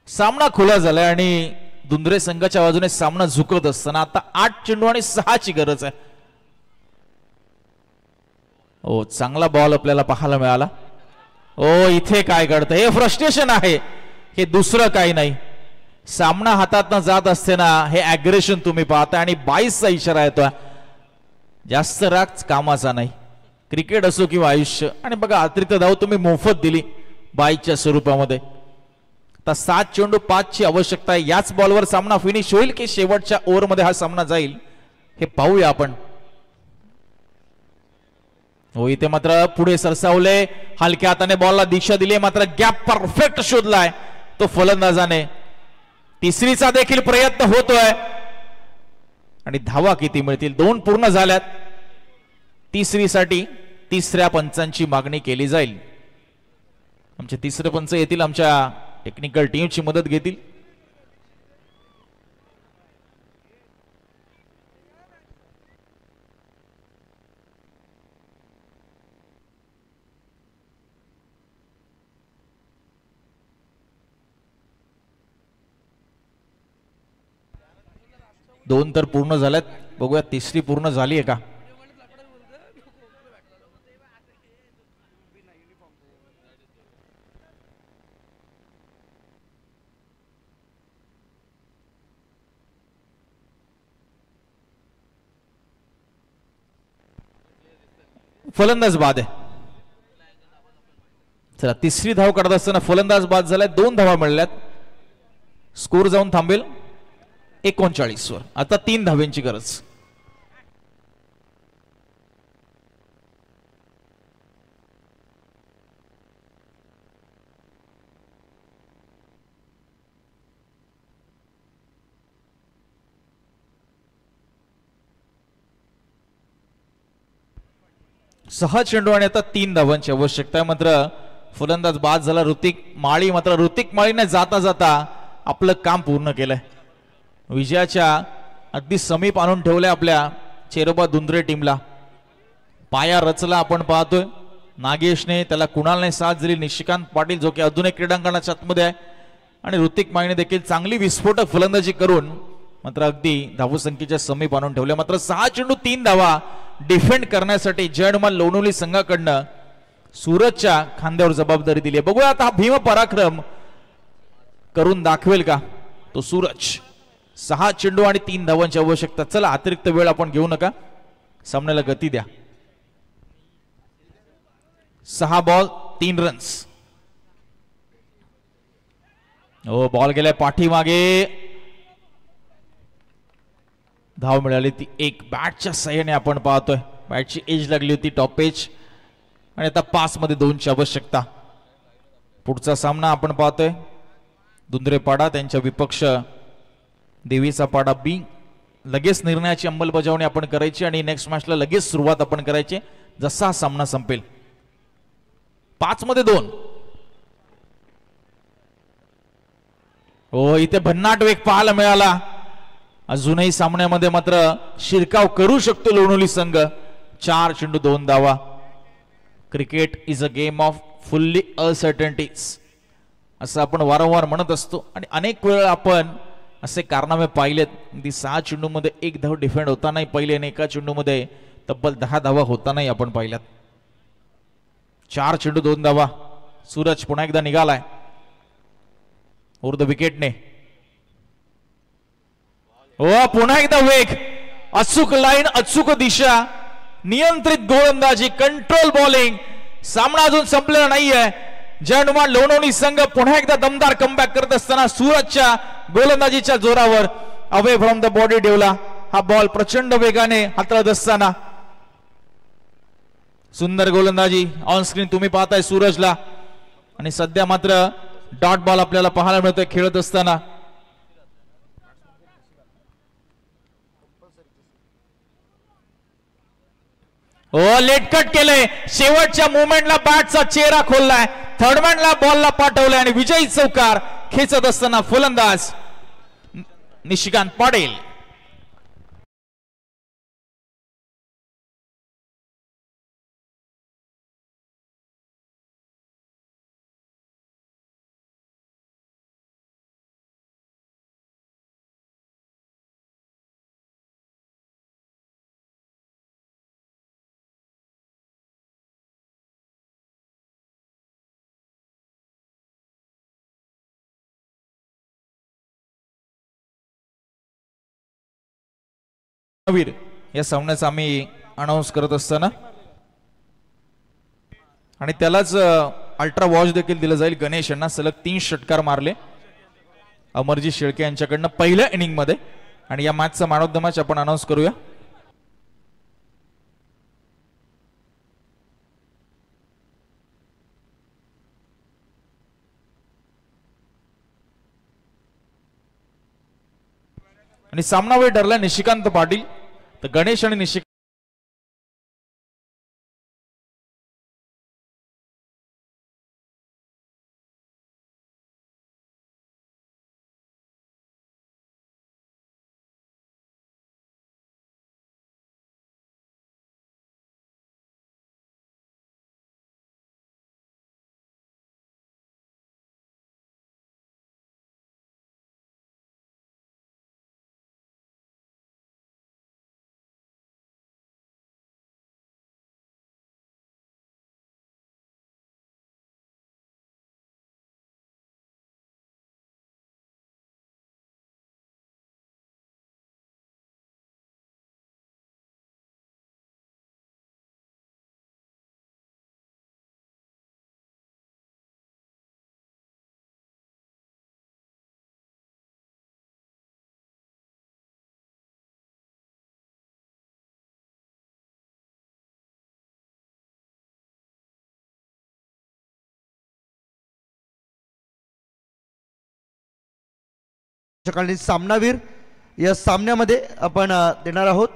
S2: सामना खुला झालाय आणि दुंद्रे संघाच्या बाजूने सामना झुकत असताना आता 8 चेंडू आणि 6ची गरज आहे. ओ, चांगला बॉल आपल्याला पाहायला मिळाला. ओ, इथे काय घडतं, हे फ्रस्ट्रेशन आहे, हे दुसरं काही नाही. सामना हातातनं जात असताना हे अग्रेशन तुम्ही पाहता आणि 22चा इशारा येतोय. जास्त राग कामाचा नाही, क्रिकेट असो किंवा आयुष्य. आणि बघा, अतिरिक्त धाव तुम्ही मोफत दिली 22च्या स्वरूपामध्ये. 7 चेंडू 5ची आवश्यकता आहे. याच बॉलवर सामना फिनिश होईल की शेवटच्या ओव्हरमध्ये हा सामना जाईल, हे पाहूया आपण. हो, इथे मात्र पुढे सरसावले, हलक्या हाताने बॉलला दिशा दिली, मात्र गॅप परफेक्ट शोधलाय तो फलंदाजाने. तिसरीचा देखील प्रयत्न होतोय आणि धावा किती मिळतील? 2 पूर्ण झाल्यात. तिसरीसाठी तिसऱ्या पंचांची मागणी केली जाईल. आमचे तिसरे पंच येतील, आमच्या टेक्निकल टीमची मदत घेतील. 2 तर पूर्ण झाल्यात, बघूया तिसरी पूर्ण झाली आहे का. फलंदाज बाद आहे. चला तिसरी धाव काढत असताना फलंदाज बाद झालाय, 2 धावा मिळाल्यात. स्कोर जाऊन थांबेल 39 वर. आता 3 धाव्यांची गरज. सहा चेंडू आणि आता 3 धावांची आवश्यकता आहे. मात्र फलंदाज बाद झाला ऋतिक माळी. मात्र ऋतिक माळीने जाता जाता आपलं काम पूर्ण केलंय. विजयाच्या अगदी समीप आणून ठेवलंय आपल्या चेरोबा दुंद्रे टीमला. पाया रचला आपण पाहतोय. नागेशने त्याला कुणालने साथ दिली. निशिकांत पाटील जो की अजून एक क्रीडांगणाच्या आतमध्ये आहे आणि ऋतिक माळीने देखील चांगली विस्फोटक फलंदाजी करून मात्र अगदी धावसंख्येच्या समीप आणून ठेवल्या. मात्र 6 चेंडू 3 धावा डिफेंड करण्यासाठी जयनुमा लोणवली संघाकडनं सूरजच्या खांद्यावर जबाबदारी दिली. बघूया आता हा भीम पराक्रम करून दाखवेल का तो सूरज. 6 चेंडू आणि 3 धावांची आवश्यकता. चला अतिरिक्त वेळ आपण घेऊ नका, सामन्याला गती द्या. 6 बॉल 3 रन्स. हो बॉल गेलाय पाठीमागे. धाव मिळाली ती 1. बॅटच्या सहाय्याने आपण पाहतोय बॅटची एज लागली होती, टॉप एज. आणि आता 5 मध्ये 2ची आवश्यकता. पुढचा सामना आपण पाहतोय दुंद्रेपाडा त्यांच्या विपक्ष देवीचा पाडा बी. लगेच निर्णयाची अंमलबजावणी आपण करायची आणि नेक्स्ट मॅचला लगेच सुरुवात आपण करायची जसा हा सामना संपेल. 5 मध्ये 2. हो इथे भन्नाट वेग पाहायला मिळाला. अजूनही सामन्यामध्ये मात्र शिरकाव करू शकतो लोणवली संघ. 4 चेंडू 2 धावा. Cricket is a game off fully uncertainties असं आपण वारंवार म्हणत असतो आणि अनेक वेळा आपण असे कारनामे पाहिलेत. ती 6 चेंडू मध्ये 1 धाव डिफेंड होतानाही पहिले आणि एका चेंडू मध्ये तब्बल 10 धावा होतानाही आपण पाहिल्यात. 4 चेंडू 2 धावा. सूरज पुन्हा एकदा निघालाय ओव्हर द विकेटने. हो पुन्हा एकदा वेग, अचूक लाईन, अचूक दिशा, नियंत्रित गोलंदाजी, कंट्रोल बॉलिंग. सामना अजून संपलेला नाहीये. जयनुमा लोणवली संघ पुन्हा एकदा दमदार कमबॅक करत असताना सूरजच्या गोलंदाजीच्या जोरावर अवे फ्रॉम द बॉडी डेवला हा बॉल प्रचंड वेगाने हाताळत असताना सुंदर गोलंदाजी ऑन स्क्रीन तुम्ही पाहताय सूरजला. आणि सध्या मात्र डॉट बॉल आपल्याला पाहायला मिळतोय खेळत असताना. हो लेट कट केलंय. शेवटच्या मुवमेंटला बॅटचा चेहरा खोललाय. थर्डमॅनला बॉलला पाठवलाय आणि विजयी चौकार खेचत असताना फलंदाज निशिकांत पाटील. या सामन्याचा आम्ही अनाऊन्स करत असताना आणि त्यालाच अल्ट्रा वॉच देखील दिलं जाईल. गणेश यांना सलग 3 षटकार मारले अमरजीत शेळके यांच्याकडनं पहिल्या इनिंग मध्ये. आणि या मॅचचा मॅन ऑफ द मॅच आपण अनाऊन्स करूया. आणि सामना वेळ ठरला निशिकांत पाटील. तर गणेश आणि निशिकांत
S1: आणि सामनावीर या सामन्यामध्ये आपण देणार आहोत